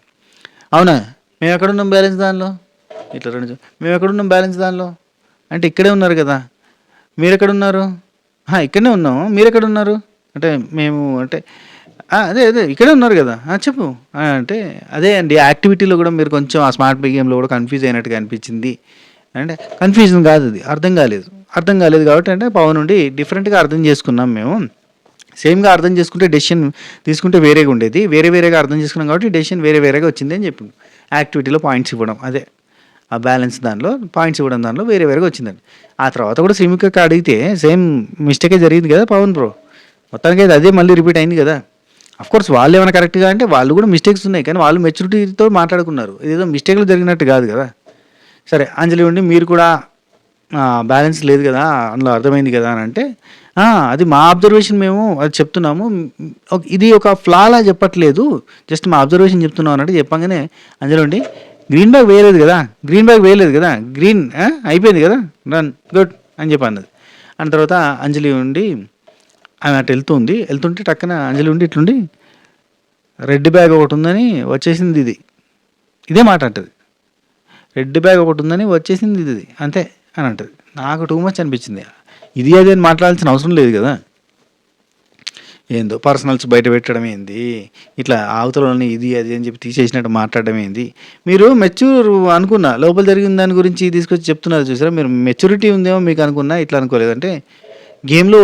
అవునా, మేము ఎక్కడున్నాం బ్యాలెన్స్ దానిలో, ఇట్లా మేము ఎక్కడున్నాం బ్యాలెన్స్ దానిలో అంటే ఇక్కడే ఉన్నారు కదా, మీరు ఎక్కడున్నారు, ఇక్కడనే ఉన్నాము, మీరు ఎక్కడున్నారు అంటే మేము అంటే అదే ఇక్కడే ఉన్నారు కదా, చెప్పు అంటే అదే అండి యాక్టివిటీలో కూడా మీరు కొంచెం ఆ స్మార్ట్ గేమ్లో కూడా కన్ఫ్యూజ్ అయినట్టుగా అనిపించింది అంటే. కన్ఫ్యూజన్ కాదు, అది అర్థం కాలేదు కాబట్టి అంటే పవన్ నుండి డిఫరెంట్గా అర్థం చేసుకున్నాం మేము. సేమ్గా అర్థం చేసుకుంటే డెసిషన్ తీసుకుంటే వేరేగా ఉండేది, వేరేగా అర్థం చేసుకున్నాం కాబట్టి డెసిషన్ వేరేగా వచ్చింది అని చెప్పింది. యాక్టివిటీలో పాయింట్స్ ఇవ్వడం, అదే ఆ బ్యాలెన్స్ దానిలో పాయింట్స్ ఇవ్వడం దానిలో వేరేగా వచ్చిందండి. ఆ తర్వాత కూడా శ్రీముఖకి అడిగితే సేమ్ మిస్టేకే జరిగింది కదా పవన్ బ్రో, మొత్తానికి అయితే అదే మళ్ళీ రిపీట్ అయింది కదా. అఫ్కోర్స్ వాళ్ళు ఏమైనా కరెక్ట్గా అంటే వాళ్ళు కూడా మిస్టేక్స్ ఉన్నాయి, కానీ వాళ్ళు మెచ్యూరిటీతో మాట్లాడుకున్నారు, ఇదేదో మిస్టేక్లు జరిగినట్టు కాదు కదా. సరే అంజలి ఉండి మీరు కూడా బ్యాలెన్స్ లేదు కదా అందులో అర్థమైంది కదా అని అంటే, అది మా అబ్జర్వేషన్, మేము అది చెప్తున్నాము, ఇది ఒక ఫ్లాలా చెప్పట్లేదు, జస్ట్ మా అబ్జర్వేషన్ చెప్తున్నాం అన్నట్టు చెప్పగానే అంజలి ఉండి గ్రీన్ బ్యాగ్ వేయలేదు కదా గ్రీన్ అయిపోయింది కదా రన్ గుడ్ అని చెప్పి అన్నది. అన్న తర్వాత అంజలి ఉండి ఆమె అటు వెళ్తుంటే టక్కన అంజలి ఉండి ఇట్లుండి రెడ్ బ్యాగ్ ఒకటి ఉందని వచ్చేసింది, ఇదే మాట అంటది, రెడ్ బ్యాగ్ ఒకటి ఉందని వచ్చేసింది ఇది అంతే అని అంటది. నాకు టూ మచ్ అనిపించింది, ఇది అది అని మాట్లాడాల్సిన అవసరం లేదు కదా. ఏందో పర్సనల్స్ బయట పెట్టడం ఏంది, ఇట్లా అవతలని ఇది అది అని చెప్పి తీసేసినట్టు మాట్లాడడం ఏంది. మీరు మెచ్యూర్ అనుకున్నా, లోపల జరిగిన దాని గురించి తీసుకొచ్చి చెప్తున్నారు చూసారా, మీరు మెచ్యూరిటీ ఉందేమో మీకు అనుకున్నా, ఇట్లా అనుకోలేదంటే గేమ్లో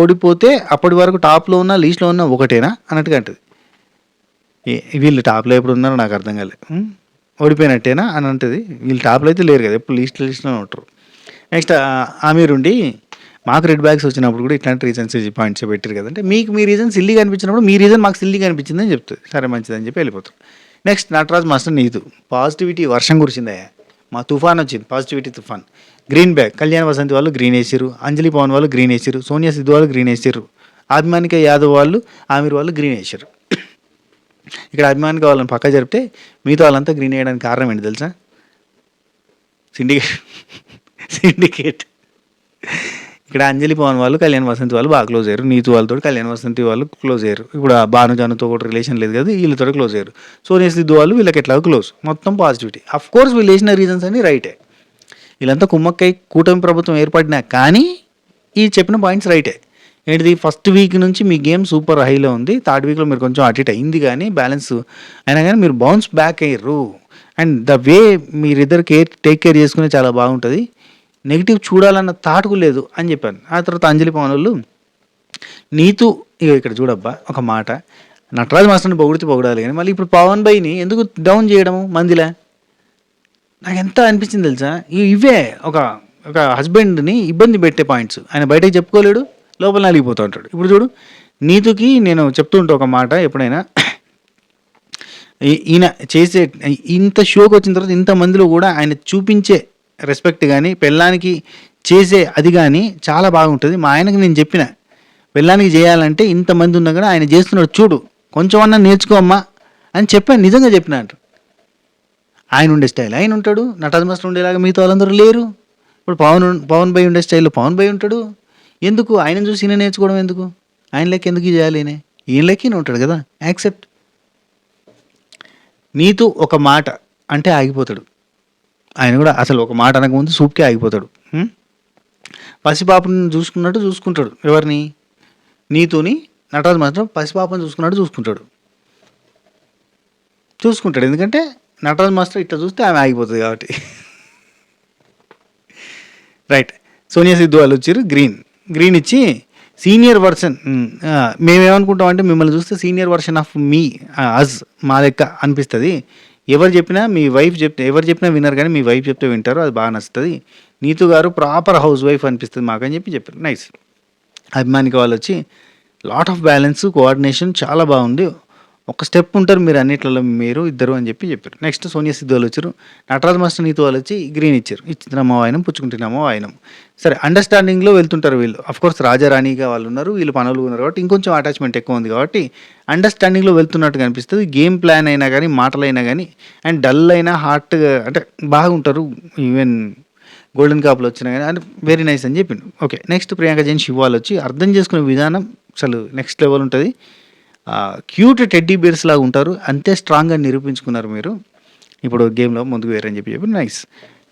ఓడిపోతే అప్పటి వరకు టాప్లో ఉన్న లీస్ట్లో ఉన్న ఒకటేనా అన్నట్టుగా అంటది. వీళ్ళు టాప్లో ఎప్పుడు ఉన్నారో నాకు అర్థం కాలేదు, ఓడిపోయినట్టేనా అని అంటది. వీళ్ళు టాప్లో అయితే లేరు కదా, ఎప్పుడు లీస్ట్లో ఉంటారు. నెక్స్ట్ ఆమీర్ ఉండి మాకు రెడ్ బ్యాగ్స్ వచ్చినప్పుడు కూడా ఇట్లాంటి రీజన్స్ పాయింట్స్ పెట్టారు కదంటే, మీకు మీ రీజన్ సిల్లీగా అనిపించినప్పుడు మీ రీజన్ మాకు సిల్లీగా అనిపించిందని చెప్తుంది. సరే మంచిదని చెప్పి వెళ్ళిపోతారు. Next Nataraj master Neetu positivity వర్షం కురిసిందయ్యా, మా తుఫాన్ వచ్చింది, పాజిటివిటీ తుఫాన్. గ్రీన్ బ్యాగ్ కళ్యాణ్ వసంతి వాళ్ళు గ్రీన్ వేసారు, అంజలి పవన్ వాళ్ళు గ్రీన్ వేసారు, సోనియా సిద్ధు వాళ్ళు గ్రీన్ వేసారు, అభిమానిక యాదవ్ వాళ్ళు ఆమీర్ వాళ్ళు గ్రీన్ వేసారు. ఇక్కడ అభిమానిక వాళ్ళని పక్క జరిపితే మిగతా వాళ్ళంతా గ్రీన్ వేయడానికి కారణం ఏంటి తెలుసా, సిండికేట్. ఇక్కడ అంజలి పవన్ వాళ్ళు కళ్యాణ్ వసంతి వాళ్ళు బాగా క్లోజ్ అయ్యారు, నీతు వాళ్ళతో కళ్యాణ్ వసంతి వాళ్ళు క్లోజ్ అయ్యారు. ఇప్పుడు భానుజానుతో కూడా రిలేషన్ లేదు కదా, వీళ్ళతో క్లోజ్ అయ్యారు. సోనియా సిద్ధు వాళ్ళు వీళ్ళకి ఎట్లా క్లోజ్, మొత్తం పాజిటివిటీ. అఫ్ కోర్స్ వీళ్ళు వేసిన రీజన్స్ అన్ని రైటే, వీళ్ళంతా కుమ్మక్కై కూటమి ప్రభుత్వం ఏర్పడినా కానీ ఈ చెప్పిన పాయింట్స్ రైటే. ఏంటిది, ఫస్ట్ వీక్ నుంచి మీ గేమ్ సూపర్ హైలో ఉంది, థర్డ్ వీక్లో మీరు కొంచెం అటు ఇటు అయింది కానీ బ్యాలెన్స్ అయినా కానీ మీరు బౌన్స్ బ్యాక్ అయ్యారు. అండ్ ద వే మీరిద్దరు టేక్ కేర్ చేసుకునే చాలా బాగుంటుంది. నెగిటివ్ చూడాలన్న థాట్ లేదు అని చెప్పాను. ఆ తర్వాత అంజలి పవనోళ్ళు నీతు ఇక్కడ చూడబ్బా ఒక మాట, నటరాజ్ మాస్టర్ని పొగడాలి కానీ మళ్ళీ ఇప్పుడు పవన్ బైని ఎందుకు డౌన్ చేయడము మందిలా, నాకు ఎంత అనిపించింది తెలుసా. ఇవే ఒక ఒక హస్బెండ్ని ఇబ్బంది పెట్టే పాయింట్స్. ఆయన బయటకు చెప్పుకోలేడు, లోపల నలిగిపోతూ ఉంటాడు. ఇప్పుడు చూడు నీతుకి నేను చెప్తూ ఉంటా ఒక మాట ఎప్పుడైనా, ఈయన చేసే ఇంత షోకి వచ్చిన తర్వాత ఇంతమందిలో కూడా ఆయన చూపించే రెస్పెక్ట్ కానీ పెళ్ళానికి చేసే అది కానీ చాలా బాగుంటుంది. మా ఆయనకి నేను చెప్పిన పెళ్ళానికి చేయాలంటే ఇంతమంది ఉన్నా కూడా ఆయన చేస్తున్నాడు చూడు, కొంచెం అన్నా నేర్చుకోమ్మా అని చెప్పాను. నిజంగా చెప్పిన అంట. ఆయన ఉండే స్టైల్ ఆయన ఉంటాడు, నటరాజ్ మాస్టర్ ఉండేలాగా మిగతా వాళ్ళందరూ లేరు. ఇప్పుడు పవన్ బై ఉండే స్టైల్లో పవన్ బై ఉంటాడు. ఎందుకు ఆయన చూసి ఈయన నేర్చుకోవడం ఎందుకు? ఆయన లెక్క ఎందుకు చేయాలి? ఈయన లెక్క ఈయన ఉంటాడు కదా, యాక్సెప్ట్. నీతో ఒక మాట అంటే ఆగిపోతాడు ఆయన కూడా. అసలు ఒక మాట అనకముందు సూప్కే ఆగిపోతాడు. పసిపాపని చూసుకున్నట్టు చూసుకుంటాడు. ఎవరిని? నీతోని నటరాజ్ మాత్రం పసిపాపని చూసుకున్నట్టు చూసుకుంటాడు. ఎందుకంటే నటరాజ్ మాస్టర్ ఇట్లా చూస్తే ఆమె ఆగిపోతుంది కాబట్టి. రైట్. సోనియా సిద్ధు వాళ్ళు వచ్చారు, గ్రీన్ ఇచ్చి సీనియర్ వర్షన్. మేమేమనుకుంటాం అంటే మిమ్మల్ని చూస్తే సీనియర్ వర్షన్ ఆఫ్ మీ అజ్ మా లెక్క అనిపిస్తుంది. ఎవరు చెప్పినా మీ వైఫ్ ఎవరు చెప్పినా వినరు కానీ మీ వైఫ్ చెప్తే వింటారు, అది బాగా నచ్చుతుంది. నీతు గారు ప్రాపర్ హౌస్ వైఫ్ అనిపిస్తుంది మాకని చెప్పారు. నైస్. అభిమానికి వాళ్ళు వచ్చి లాట్ ఆఫ్ బ్యాలెన్స్, కోఆర్డినేషన్ చాలా బాగుంది, ఒక స్టెప్ ఉంటారు మీరు అన్నిట్లలో మీరు ఇద్దరు అని చెప్పారు. నెక్స్ట్ సోనియా సిద్ధు వాళ్ళు వచ్చారు, నటరాజ్ మాస్టర్ నీతు వాళ్ళు వచ్చి గ్రీన్ ఇచ్చారు. ఇచ్చినామో వాయనం, పుచ్చుకుంటున్నామో వాయనం. సరే, అండర్స్టాండింగ్లో వెళ్తుంటారు వీళ్ళు. అఫ్కోర్స్ రాజారాణిగా వాళ్ళు ఉన్నారు, వీళ్ళు పనులు ఉన్నారు కాబట్టి ఇంకొంచెం అటాచ్మెంట్ ఎక్కువ ఉంది కాబట్టి అండర్స్టాండింగ్లో వెళ్తున్నట్టుగా అనిపిస్తుంది. గేమ్ ప్లాన్ అయినా కానీ మాటలైనా కానీ అండ్ డల్ అయినా హార్ట్గా అంటే బాగుంటారు. ఈవెన్ గోల్డెన్ కాపులు వచ్చినా కానీ అంటే వెరీ నైస్ అని చెప్పిండు. ఓకే. నెక్స్ట్ ప్రియాంక జైన్ శివ వాళ్ళు వచ్చి అర్థం చేసుకునే విధానం అసలు నెక్స్ట్ లెవెల్ ఉంటుంది. క్యూట్ టెడ్డీ బేర్స్ లాగా ఉంటారు, అంతే స్ట్రాంగ్గా నిరూపించుకున్నారు మీరు ఇప్పుడు గేమ్లో ముందుకు వేరని చెప్పి నైస్.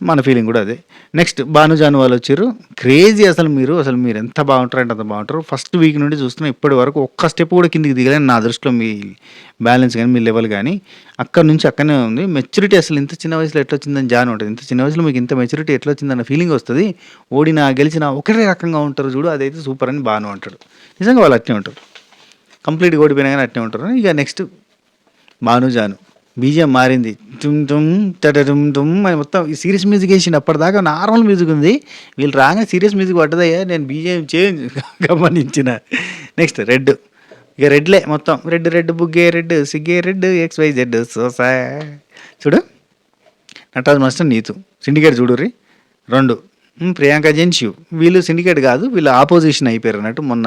మన ఫీలింగ్ కూడా అదే. నెక్స్ట్ భానుజాను వాళ్ళు వచ్చారు, క్రేజీ. అసలు మీరు ఎంత బాగుంటారు అంటే అంత బాగుంటారు. ఫస్ట్ వీక్ నుండి చూస్తున్నా ఇప్పటి వరకు ఒక్క స్టెప్ కూడా కిందికి దిగలేని నా దృష్టిలో. మీ బ్యాలెన్స్ కానీ మీ లెవెల్ కానీ అక్కడ నుంచి అక్కడనే ఉంది. మెచ్యూరిటీ అసలు ఇంత చిన్న వయసులో ఎట్లా వచ్చిందని జాన్ ఉంటుంది. ఇంత చిన్న వయసులో మీకు ఇంత మెచ్యూరిటీ ఎట్లా వచ్చిందన్న ఫీలింగ్ వస్తుంది. ఓడినా గెలిచినా ఒకటే రకంగా ఉంటారు చూడు, అదైతే సూపర్ అని బాను అంటాడు. నిజంగా వాళ్ళు అట్నే ఉంటారు, కంప్లీట్గా ఓడిపోయినా కానీ అట్నే ఉంటారు. ఇక నెక్స్ట్ భానుజాను బీజిఎం మారింది, తుమ్ తుమ్ టమ్ తుమ్ అని మొత్తం ఈ సీరియస్ మ్యూజిక్ వేసింది. అప్పటిదాకా నార్మల్ మ్యూజిక్ ఉంది, వీళ్ళు రాగానే సీరియస్ మ్యూజిక్ పడ్డదయ్యా. నేను బీజిఎం చేంజ్ గమనించిన. నెక్స్ట్ రెడ్, ఇక రెడ్లే మొత్తం. రెడ్ బుగ్గే రెడ్, సిగ్గే రెడ్, XYZ సోసా. చూడు నటరాజ్ మాస్టర్ నీతు, సిండికేట్ చూడుర్రి 2. ప్రియాంక జైన్ శివ్, వీళ్ళు సిండికేట్ కాదు, వీళ్ళు ఆపోజిషన్ అయిపోయారు అన్నట్టు. మొన్న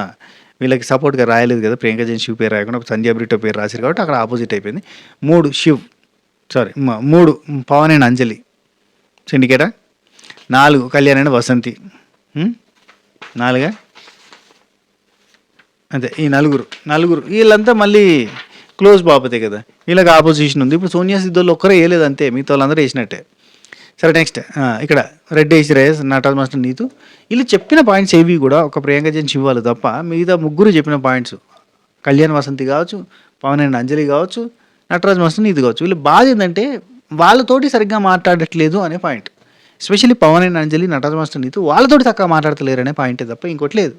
వీళ్ళకి సపోర్ట్గా రాయలేదు కదా, ప్రియాంక జైన్ శివ్ పేరు రాయకుండా సంజయ్ బ్రిటో పేరు రాశారు కాబట్టి అక్కడ ఆపోజిట్ అయిపోయింది. 3 పవన్ అండ్ అంజలి సిండికేటా. 4 కళ్యాణ్ అండ్ వసంతి. 4 అంతే. ఈ నలుగురు వీళ్ళంతా మళ్ళీ క్లోజ్ బాపతే కదా, వీళ్ళకి ఆపోజిషన్ ఉంది. ఇప్పుడు సోనియా సిద్ధోళ్ళు ఒక్కరే వేయలేదు అంతే, మిగతా వాళ్ళందరూ వేసినట్టే. సరే నెక్స్ట్ ఇక్కడ రెడ్ వేసి రేస్ నటరాజ్ మాస్టర్ నీతు. వీళ్ళు చెప్పిన పాయింట్స్ ఏవి కూడా ఒక ప్రియాంక జైన్ శివ్ వాళ్ళు తప్ప మిగతా ముగ్గురు చెప్పిన పాయింట్స్, కళ్యాణ్ వసంతి కావచ్చు, పవన్ అండ్ అంజలి కావచ్చు, నటరాజ్ మాస్టర్ నీతు కావచ్చు, వీళ్ళు బాధ ఏంటంటే వాళ్ళతోటి సరిగ్గా మాట్లాడట్లేదు అనే point. Especially Pawan and Anjali, Nataraj master Neetu వాళ్ళతోటి తక్కువ మాట్లాడతలేరు అనే పాయింటే తప్ప ఇంకోటి లేదు.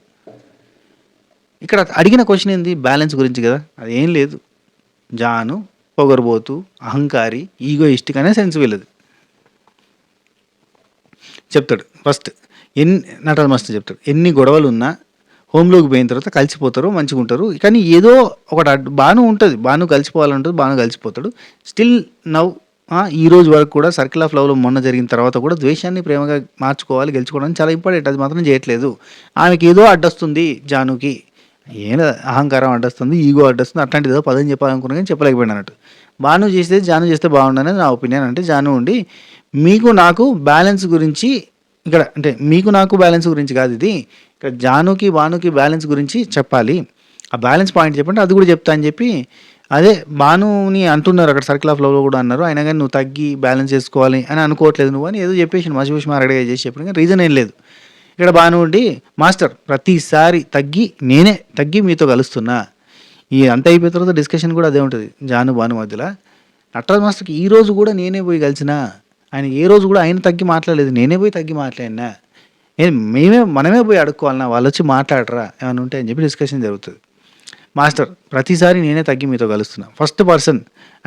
ఇక్కడ అడిగిన క్వశ్చన్ ఏంది? బ్యాలెన్స్ గురించి కదా, అదేం లేదు. జాను పొగరబోతు, అహంకారి, ఈగోయిస్టిక్ అనే సెన్స్ వీళ్ళది. చెప్తాడు ఫస్ట్ నటరాజ్ మాస్టర్ చెప్తాడు, ఎన్ని గొడవలు ఉన్నా హోమ్లోకి పోయిన తర్వాత కలిసిపోతారు, మంచిగా ఉంటారు. కానీ ఏదో ఒకటి బాను ఉంటుంది, బాను కలిసిపోవాలంటుంది, బాను కలిసిపోతాడు. స్టిల్ నవ్ ఈ రోజు వరకు కూడా సర్కిల్ ఆఫ్ లవ్లో మొన్న జరిగిన తర్వాత కూడా ద్వేషాన్ని ప్రేమగా మార్చుకోవాలి, గెలుచుకోవడానికి చాలా ఇంపార్టెంట్. అది మాత్రం చేయట్లేదు. ఆమెకి ఏదో అడ్డొస్తుంది, జానుకి ఏం అహంకారం అడ్డొస్తుంది, ఈగో అడ్డొస్తుంది, అట్లాంటిది ఏదో పదం చెప్పాలనుకున్నా కానీ చెప్పలేకపోయినా అన్నట్టు. బాను చేస్తే జాను చేస్తే బాగుండని నా ఒపీనియన్. అంటే జాను ఉండి మీకు నాకు బ్యాలెన్స్ గురించి ఇక్కడ, అంటే మీకు నాకు బ్యాలెన్స్ గురించి కాదు ఇది, ఇక్కడ జానుకి బానుకి బ్యాలెన్స్ గురించి చెప్పాలి. ఆ బ్యాలెన్స్ పాయింట్ చెప్పండి, అది కూడా చెప్తా అని చెప్పి అదే బానుని అంటున్నారు అక్కడ సర్కిల్ ఆఫ్ లవ్లో కూడా అన్నారు. అయినా కానీ నువ్వు తగ్గి బ్యాలెన్స్ చేసుకోవాలి అని అనుకోవట్లేదు నువ్వు అని ఏదో చెప్పేసి మసిమసి మారడిగా చేసి చెప్పిన కానీ రీజన్ ఏం లేదు. ఇక్కడ బాను ఉండి మాస్టర్ ప్రతిసారి నేనే తగ్గి మీతో కలుస్తున్నా. ఈ అంత అయిపోయిన తర్వాత డిస్కషన్ కూడా అదే ఉంటుంది జాను బాను మధ్యలో. నటరాజ్ మాస్టర్కి ఈ రోజు కూడా నేనే పోయి కలిసిన, ఆయన ఏ రోజు కూడా ఆయన తగ్గి మాట్లాడలేదు, నేనే పోయి తగ్గి మాట్లాడినా. మనమే పోయి అడుక్కోవాలన్నా, వాళ్ళొచ్చి మాట్లాడరా ఏమైనా ఉంటే అని చెప్పి డిస్కషన్ జరుగుతుంది. మాస్టర్ ప్రతిసారి నేనే తగ్గి మీతో కలుస్తున్నా. First person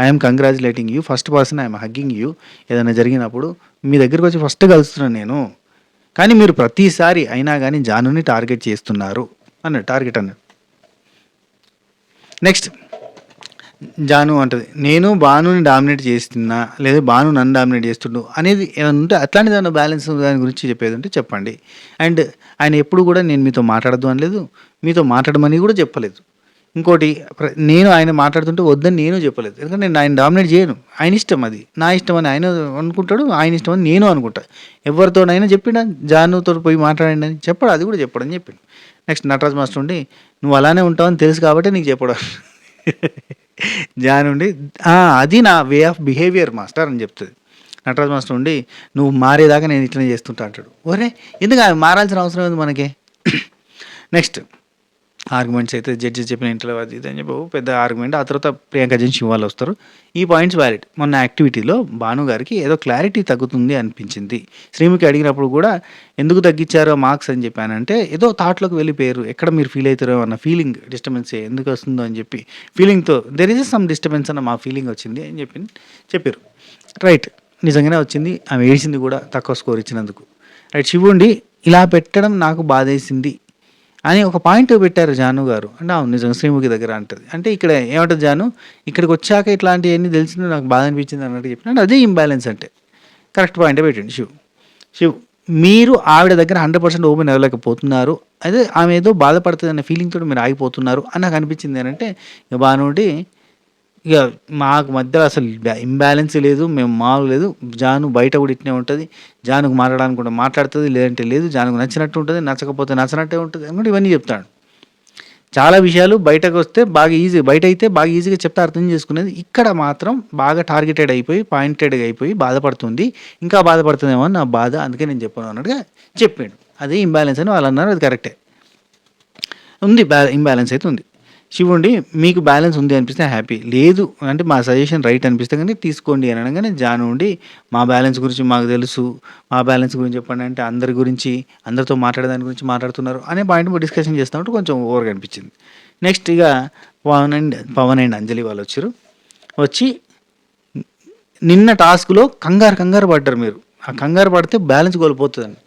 I'm congratulating you, first person I'm hugging you. ఏదైనా జరిగినప్పుడు మీ దగ్గరికి వచ్చి ఫస్ట్ కలుస్తున్నాను నేను. కానీ మీరు ప్రతిసారి అయినా కానీ జానుని టార్గెట్ చేస్తున్నారు అన్నాడు. టార్గెట్ అన్నాడు. నెక్స్ట్ జాను అంటది, నేను భానుని డామినేట్ చేస్తున్నా లేదా భాను నన్ను డామినేట్ చేస్తుండు అనేది ఏమైనా ఉంటే అట్లాంటి దాని బ్యాలెన్స్ దాని గురించి చెప్పేది ఉంటే చెప్పండి. అండ్ ఆయన ఎప్పుడు కూడా నేను మీతో మాట్లాడద్దు అనలేదు, మీతో మాట్లాడమని కూడా చెప్పలేదు. ఇంకోటి నేను ఆయన మాట్లాడుతుంటే వద్దని నేను చెప్పలేదు, ఎందుకంటే నేను ఆయన డామినేట్ చేయను. ఆయన ఇష్టం, అది నా ఇష్టం అని ఆయన అనుకుంటాడు, ఆయన ఇష్టం అని నేను అనుకుంటా. ఎవరితోనైనా చెప్పిండా జానుతో పోయి మాట్లాడండి అని చెప్పాడు, అది కూడా చెప్పడం చెప్పిండు. నెక్స్ట్ నటరాజ్ మాస్టర్ ఉండి, నువ్వు అలానే ఉంటావని తెలుసు కాబట్టి నీకు చెప్పడం. జానుండి అది నా వే ఆఫ్ బిహేవియర్ మాస్టర్ అని చెప్తుంది. నటరాజ్ మాస్టర్ ఉండి, నువ్వు మారేదాకా నేను ఇట్లనే చేస్తుంటా అంటాడు. ఒరే ఎందుకు మారాల్సిన అవసరం ఉంది మనకి. నెక్స్ట్ ఆర్గ్యుమెంట్స్ అయితే జడ్జి చెప్పిన ఇంట్లో అది ఇది అని చెప్పి పెద్ద ఆర్గ్యుమెంట్. ఆ తర్వాత ప్రియాంక జెన్షి వాళ్ళు వస్తారు. ఈ పాయింట్స్ వ్యాలిడ్. మొన్న యాక్టివిటీలో భాను గారికి ఏదో క్లారిటీ తగ్గుతుంది అనిపించింది. శ్రీముఖి అడిగినప్పుడు కూడా ఎందుకు తగ్గించారో మార్క్స్ అని చెప్పానంటే ఏదో థాట్లోకి వెళ్ళిపోయారు, ఎక్కడ మీరు ఫీల్ అవుతారో అన్న ఫీలింగ్, డిస్టర్బెన్స్ ఎందుకు వస్తుందో అని చెప్పి ఫీలింగ్తో దెర్ ఈజ్ సమ్ డిస్టర్బెన్స్ అన్న మా ఫీలింగ్ వచ్చింది అని చెప్పారు. రైట్, నిజంగానే వచ్చింది. ఆమె ఏడ్చింది కూడా తక్కువ స్కోర్ ఇచ్చినందుకు. రైట్, శివుండి ఇలా పెట్టడం నాకు బాధేసింది అని ఒక పాయింట్ పెట్టారు జాను గారు. అంటే అవును నిజంగా శ్రీముఖి దగ్గర అంటది. అంటే ఇక్కడ ఏమంటుంది జాను, ఇక్కడికి వచ్చాక ఇట్లాంటివన్నీ తెలిసింది నాకు బాధ అనిపించింది అన్నట్టు చెప్పిన. అదే ఇంబ్యాలెన్స్ అంటే. కరెక్ట్ పాయింటే పెట్టండి శివ్. మీరు ఆవిడ దగ్గర 100% ఓపెన్ అవ్వలేకపోతున్నారు, అదే ఆమె ఏదో బాధపడుతుంది అనే ఫీలింగ్ తోటి మీరు ఆగిపోతున్నారు అని నాకు అనిపించింది అని అంటే, ఇక బానుండి ఇక మాకు మధ్యలో అసలు ఇంబ్యాలెన్స్ లేదు, మేము మామూలు లేదు. జాను బయట కూడా ఇట్నే ఉంటుంది, జానుకు మాట్లాడడానికి కూడా మాట్లాడుతుంది, లేదంటే లేదు. జానుకు నచ్చినట్టు ఉంటుంది, నచ్చకపోతే నచ్చినట్టే ఉంటుంది అని ఇవన్నీ చెప్తాడు. చాలా విషయాలు బయటకు వస్తే బాగా ఈజీ, బయట అయితే బాగా ఈజీగా చెప్తే అర్థం చేసుకునేది. ఇక్కడ మాత్రం బాగా టార్గెటెడ్ అయిపోయి పాయింటెడ్గా అయిపోయి బాధపడుతుంది, ఇంకా బాధపడుతుందేమో అని నా బాధ, అందుకే నేను చెప్పాను అన్నట్టుగా చెప్పాడు. అదే ఇంబ్యాలెన్స్ అని వాళ్ళు అన్నారు, అది కరెక్టే ఉంది, ఇంబ్యాలెన్స్ అయితే ఉంది. శివుండి మీకు బ్యాలెన్స్ ఉంది అనిపిస్తే హ్యాపీ, లేదు అంటే మా సజెషన్ రైట్ అనిపిస్తే కానీ తీసుకోండి అని అనగానే జాను ఉండి మా బ్యాలెన్స్ గురించి మాకు తెలుసు, మా బ్యాలెన్స్ గురించి చెప్పండి అంటే అందరి గురించి, అందరితో మాట్లాడేదాని గురించి మాట్లాడుతున్నారు అనే పాయింట్ డిస్కషన్ చేస్తున్నట్టు కొంచెం ఓవర్గా అనిపించింది. నెక్స్ట్ ఇక పవన్ అండ్ అంజలి వాళ్ళు వచ్చి నిన్న టాస్క్లో కంగారు పడ్డారు మీరు. ఆ కంగారు పడితే బ్యాలెన్స్ కోల్పోతుందండి.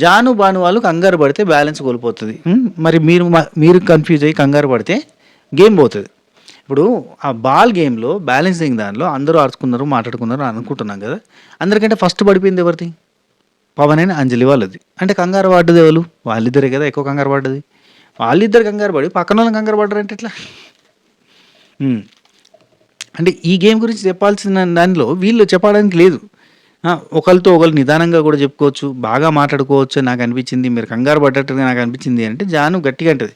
జాను బాను వాళ్ళు కంగారు పడితే బ్యాలెన్స్ కోల్పోతుంది. మరి మీరు కన్ఫ్యూజ్ అయ్యి కంగారు పడితే గేమ్ పోతుంది. ఇప్పుడు ఆ బాల్ గేమ్లో బ్యాలెన్సింగ్ దానిలో అందరూ ఆడుకున్నారు, మాట్లాడుకున్నారు అనుకుంటున్నాం కదా. అందరికంటే ఫస్ట్ పడిపోయింది ఎవరిది? పవన్ అయిన అంజలి వాళ్ళది. అంటే కంగారు పడ్డది ఎవరు? వాళ్ళిద్దరే కదా ఎక్కువ కంగారు పడ్డది. వాళ్ళిద్దరు కంగారు పడి పక్కన వాళ్ళని కంగారు పడ్డారంటే ఎట్లా? అంటే ఈ గేమ్ గురించి చెప్పాల్సిన దానిలో వీళ్ళు చెప్పడానికి లేదు. ఒకరితో ఒకరు నిదానంగా కూడా చెప్పుకోవచ్చు, బాగా మాట్లాడుకోవచ్చు నాకు అనిపించింది, మీరు కంగారు పడ్డట్టుగా నాకు అనిపించింది అంటే జాను గట్టిగా అంటది.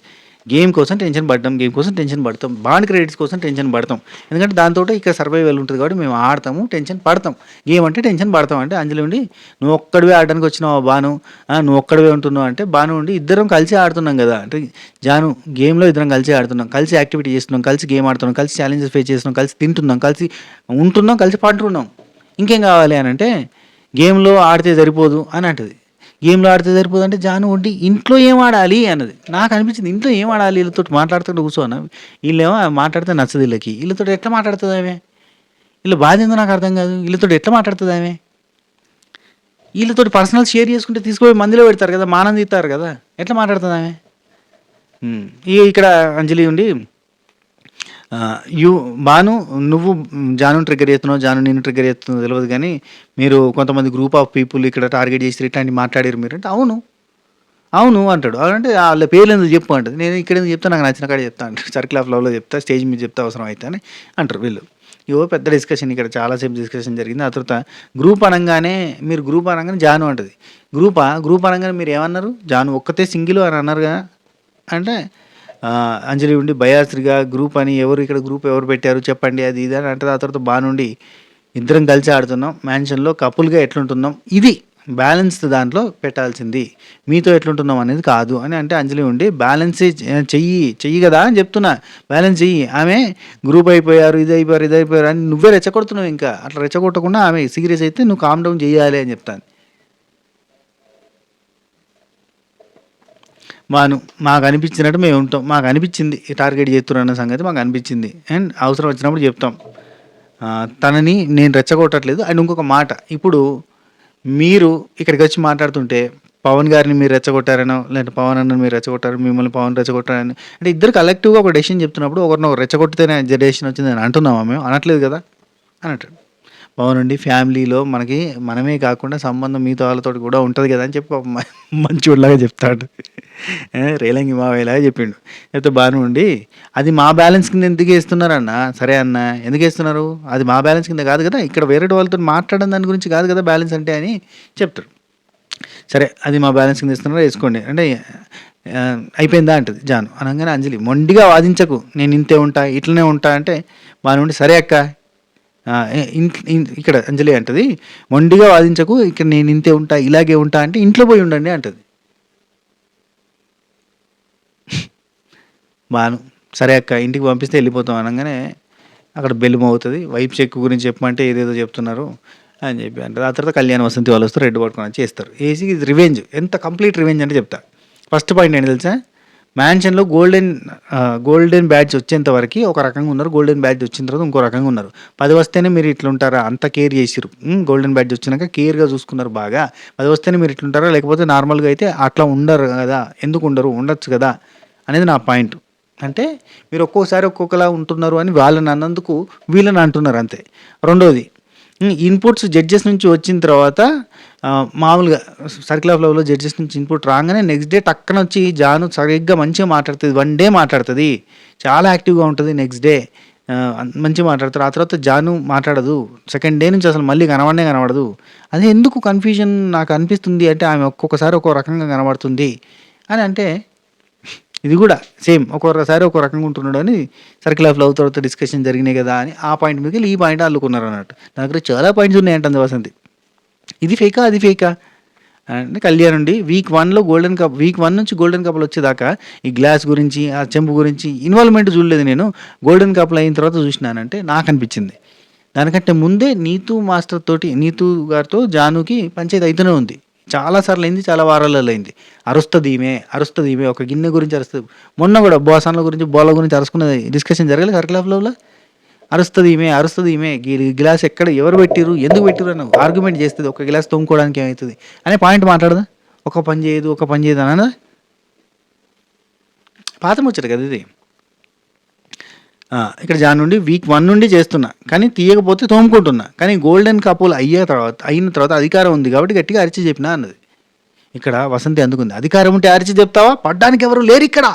గేమ్ కోసం టెన్షన్ పడ్డాం, గేమ్ కోసం టెన్షన్ పడతాం, బాండ్ క్రెడిట్స్ కోసం టెన్షన్ పడతాం, ఎందుకంటే దాంతో ఇక్కడ సర్వైవల్ ఉంటుంది కాబట్టి మేము ఆడతాము, టెన్షన్ పడతాం. గేమ్ అంటే టెన్షన్ పడతాం అంటే అంజలి ఉండి నువ్వు ఒక్కడివే ఆడడానికి వచ్చినావు బాను, నువ్వు ఒక్కడివే ఉంటున్నావు అంటే బాను ఉండి ఇద్దరం కలిసి ఆడుతున్నాం కదా అంటే జాను గేమ్లో ఇద్దరం కలిసి ఆడుతున్నాం, కలిసి యాక్టివిటీ చేస్తున్నాం, కలిసి గేమ్ ఆడుతున్నాం, కలిసి ఛాలెంజెస్ ఫేస్ చేస్తున్నాం, కలిసి తింటున్నాం, కలిసి ఉంటున్నాం, కలిసి పంటున్నాం, ఇంకేం కావాలి అని అంటే గేమ్లో ఆడితే సరిపోదు అని అంటది. గేమ్లో ఆడితే సరిపోదు అంటే జాను ఉండి ఇంట్లో ఏం ఆడాలి అన్నది. నాకు అనిపించింది ఇంట్లో ఏం ఆడాలి, వీళ్ళతో మాట్లాడుతుంటే కూర్చోనా, వీళ్ళేమో మాట్లాడితే నచ్చదు వీళ్ళకి, వీళ్ళతో ఎట్లా మాట్లాడుతుంది ఆమె, వీళ్ళ బాధ ఏందో నాకు అర్థం కాదు, వీళ్ళతో ఎట్లా మాట్లాడుతుంది ఆమె, వీళ్ళతో పర్సనల్ షేర్ చేసుకుంటే తీసుకుపోయి మందిలో పెడతారు కదా, మానందిస్తారు కదా, ఎట్లా మాట్లాడుతుంది ఆమె. ఇక్కడ అంజలి ఉండి బాను నువ్వు జాను ట్రిగ్గర్ చేస్తున్నావు, జాను నేను ట్రిగ్గర్ చేస్తున్నావు తెలియదు కానీ మీరు కొంతమంది గ్రూప్ ఆఫ్ పీపుల్ ఇక్కడ టార్గెట్ చేసి ఇట్లాంటి మాట్లాడారు మీరు అంటే అవును అంటాడు. అంటే వాళ్ళ పేర్లు ఎందుకు చెప్పు అంటది. నేను ఇక్కడ ఎందుకు చెప్తా, నాకు నచ్చిన కాడ చెప్తా అంటాడు, సర్కిల్ ఆఫ్ లవ్లో చెప్తా, స్టేజ్ మీద చెప్తా అవసరం అయితే అని అంటారు వీళ్ళు. పెద్ద డిస్కషన్ ఇక్కడ చాలాసేపు డిస్కషన్ జరిగింది. ఆ తర్వాత గ్రూప్ అనగానే జాను అంటది, గ్రూప్ అనగానే మీరు ఏమన్నారు, జాను ఒక్కతే సింగిల్ అని అన్నారుగా అంటే అంజలి ఉండి భయాశ్రీగా గ్రూప్ అని ఇక్కడ గ్రూప్ ఎవరు పెట్టారు చెప్పండి అది ఇది అని అంటే ఆ తర్వాత బానుండి ఇద్దరం కలిసి ఆడుతున్నాం, మ్యాన్షన్లో కపుల్గా ఎట్లుంటున్నాం, ఇది బ్యాలెన్స్ దాంట్లో పెట్టాల్సింది, మీతో ఎట్లుంటున్నాం అనేది కాదు అని అంటే అంజలి ఉండి బ్యాలెన్స్ చెయ్యి కదా అని చెప్తున్నా, బ్యాలెన్స్ చెయ్యి, ఆమె గ్రూప్ అయిపోయారు ఇది అయిపోయారు అని నువ్వే రెచ్చగొడుతున్నావు, ఇంకా అట్లా రెచ్చగొట్టకుండా ఆమె సీరియస్ అయితే నువ్వు కామ్ డౌన్ చేయాలి అని చెప్తాను. మాను మాకు అనిపించినట్టు మేము ఉంటాం. మాకు అనిపించింది ఈ టార్గెట్ చేస్తున్నారు అన్న సంగతి మాకు అనిపించింది. అండ్ అవసరం వచ్చినప్పుడు చెప్తాం. తనని నేను రెచ్చగొట్టట్లేదు. అండ్ ఇంకొక మాట, ఇప్పుడు మీరు ఇక్కడికి వచ్చి మాట్లాడుతుంటే పవన్ గారిని మీరు రెచ్చగొట్టారనో, లేదంటే పవన్ అన్నని మీరు రెచ్చగొట్టారు, మిమ్మల్ని పవన్ రెచ్చగొట్టారని, అంటే ఇద్దరు కలెక్టివ్గా ఒక డెసిషన్ చెప్తున్నప్పుడు ఒకరినొకరు రెచ్చగొట్టితేనే డెసిషన్ వచ్చింది అని అంటున్నామా మేము? అనట్లేదు కదా అని అంటాడు. పవన్ అండి ఫ్యామిలీలో మనకి మనమే కాకుండా సంబంధం మిగతా వాళ్ళతోటి కూడా ఉంటుంది కదా అని చెప్పి పాపం మంచోడిలాగా చెప్తాడు. రేలంగి మావయ్యలాగా చెప్పిండు. చెప్తే బాగానే ఉండి, అది మా బ్యాలెన్స్ కింద ఎందుకు వేస్తున్నారన్న? సరే అన్న, ఎందుకు వేస్తున్నారు? అది మా బ్యాలెన్స్ కింద కాదు కదా, ఇక్కడ వేరే వాళ్ళతో మాట్లాడడం దాని గురించి కాదు కదా బ్యాలెన్స్ అంటే అని చెప్తాడు. సరే అది మా బ్యాలెన్స్ కింద ఇస్తున్నారు, వేసుకోండి అంటే అయిపోయిందా అంటది జాను. అనగానే అంజలి మొండిగా వాదించకు, నేను ఇంతే ఉంటా ఇట్లనే ఉంటా అంటే బాగానే ఉండి, సరే అక్క ఇక్కడ అంజలి అంటది మొండిగా వాదించకు, ఇక్కడ నేను ఇంతే ఉంటా ఇలాగే ఉంటా అంటే ఇంట్లో పోయి ఉండండి అంటది. బాను సరే అక్క ఇంటికి పంపిస్తే వెళ్ళిపోతాం అనగానే అక్కడ బెల్లు మోగుతుంది. వైప్ చెక్ గురించి చెప్పమంటే ఏదేదో చెప్తున్నారు అని చెప్పి అంటారు. ఆ తర్వాత కళ్యాణ్ వసంతి వాళ్ళు వస్తారు, రెడ్ పట్టుకొని చేస్తారు. ఏసీ ఇది రివెంజ్, ఎంత కంప్లీట్ రివెంజ్ అంటే చెప్తా. ఫస్ట్ పాయింట్ ఏంటి తెలుసా, మ్యాన్షన్లో గోల్డెన్ బ్యాడ్జ్ వచ్చేంత వరకు ఒక రకంగా ఉన్నారు, గోల్డెన్ బ్యాడ్జ్ వచ్చిన తర్వాత ఇంకో రకంగా ఉన్నారు. 10 వస్తేనే మీరు ఇట్లుంటారా, అంత కేర్ చేసిరు. గోల్డెన్ బ్యాడ్జ్ వచ్చినాక కేర్గా చూసుకున్నారు బాగా. 10 వస్తేనే మీరు ఇట్లుంటారా, లేకపోతే నార్మల్గా అయితే అట్లా ఉండరు కదా, ఎందుకు ఉండరు, ఉండొచ్చు కదా అనేది నా పాయింట్. అంటే మీరు ఒక్కోసారి ఒక్కొక్కలా ఉంటున్నారు అని వాళ్ళని అన్నందుకు వీళ్ళని అంటున్నారు అంతే. రెండోది, ఇన్పుట్స్ జడ్జెస్ నుంచి వచ్చిన తర్వాత మామూలుగా సర్కిల్ ఆఫ్ లవ్లో జడ్జెస్ నుంచి ఇన్పుట్ రాగానే నెక్స్ట్ డే టక్కన వచ్చి జాను సరిగ్గా మంచిగా మాట్లాడుతుంది, 1 డే మాట్లాడుతుంది, చాలా యాక్టివ్గా ఉంటుంది. నెక్స్ట్ డే మంచిగా మాట్లాడతారు. ఆ తర్వాత జాను మాట్లాడదు, సెకండ్ డే నుంచి అసలు మళ్ళీ కనబడదు. అదే ఎందుకు కన్ఫ్యూజన్ నాకు అనిపిస్తుంది అంటే, ఆమె ఒక్కొక్కసారి ఒక్కో రకంగా కనబడుతుంది అని. అంటే ఇది కూడా సేమ్ ఒక్కొక్కసారి ఒక్కో రకంగా ఉంటున్నాడు అని సర్కిల్ ఆఫ్ లవ్ తర్వాత డిస్కషన్ జరిగినాయి కదా అని ఆ పాయింట్ మీద ఈ పాయింట్ అల్లుకున్నారు అన్నట్టు. నా దగ్గర చాలా పాయింట్స్ ఉన్నాయంటుంది వసంతి. ఇది ఫేకా అది ఫేకా అంటే కళ్యాణ్ నుండి వీక్ 1 నుంచి గోల్డెన్ కప్లు వచ్చేదాకా ఈ గ్లాస్ గురించి ఆ చెంపు గురించి ఇన్వాల్వ్మెంట్ చూడలేదు నేను. గోల్డెన్ కప్లు అయిన తర్వాత చూసినానంటే నాకు అనిపించింది దానికంటే ముందే నీతూ గారితో జానుకి పంచాయతీ అయితేనే ఉంది. చాలాసార్లు అయింది, చాలా వారాలలో అయింది. అరుస్తుంది ఈమె ఒక గిన్నె గురించి అరుస్తుంది. మొన్న కూడా బోసాన్ల గురించి బోల గురించి అరుచుకున్నది డిస్కషన్ జరగలేదు సర్కిల్ ఆఫ్ లవ్లో. అరుస్తుంది ఈమె గ్లాస్ ఎక్కడ ఎవరు పెట్టిరు ఎందుకు పెట్టిరు అని ఆర్గ్యుమెంట్ చేస్తుంది. ఒక గ్లాస్ తోముకోవడానికి ఏమవుతుంది అనే పాయింట్ మాట్లాడదా, ఒక పని చేయదు అన్న పాత ముచ్చట కదా ఇది. ఇక్కడ జాన్ నుండి వీక్ 1 నుండి చేస్తున్నా కానీ తీయకపోతే తోముకుంటున్నా, కానీ గోల్డెన్ కపుల్ అయిన తర్వాత అధికారం ఉంది కాబట్టి గట్టిగా అరిచి చెప్పినా అన్నది. ఇక్కడ వసంతి అందుకుంది, అధికారం ఉంటే అరిచి చెప్తావా, పడ్డానికి ఎవరు లేరు ఇక్కడ.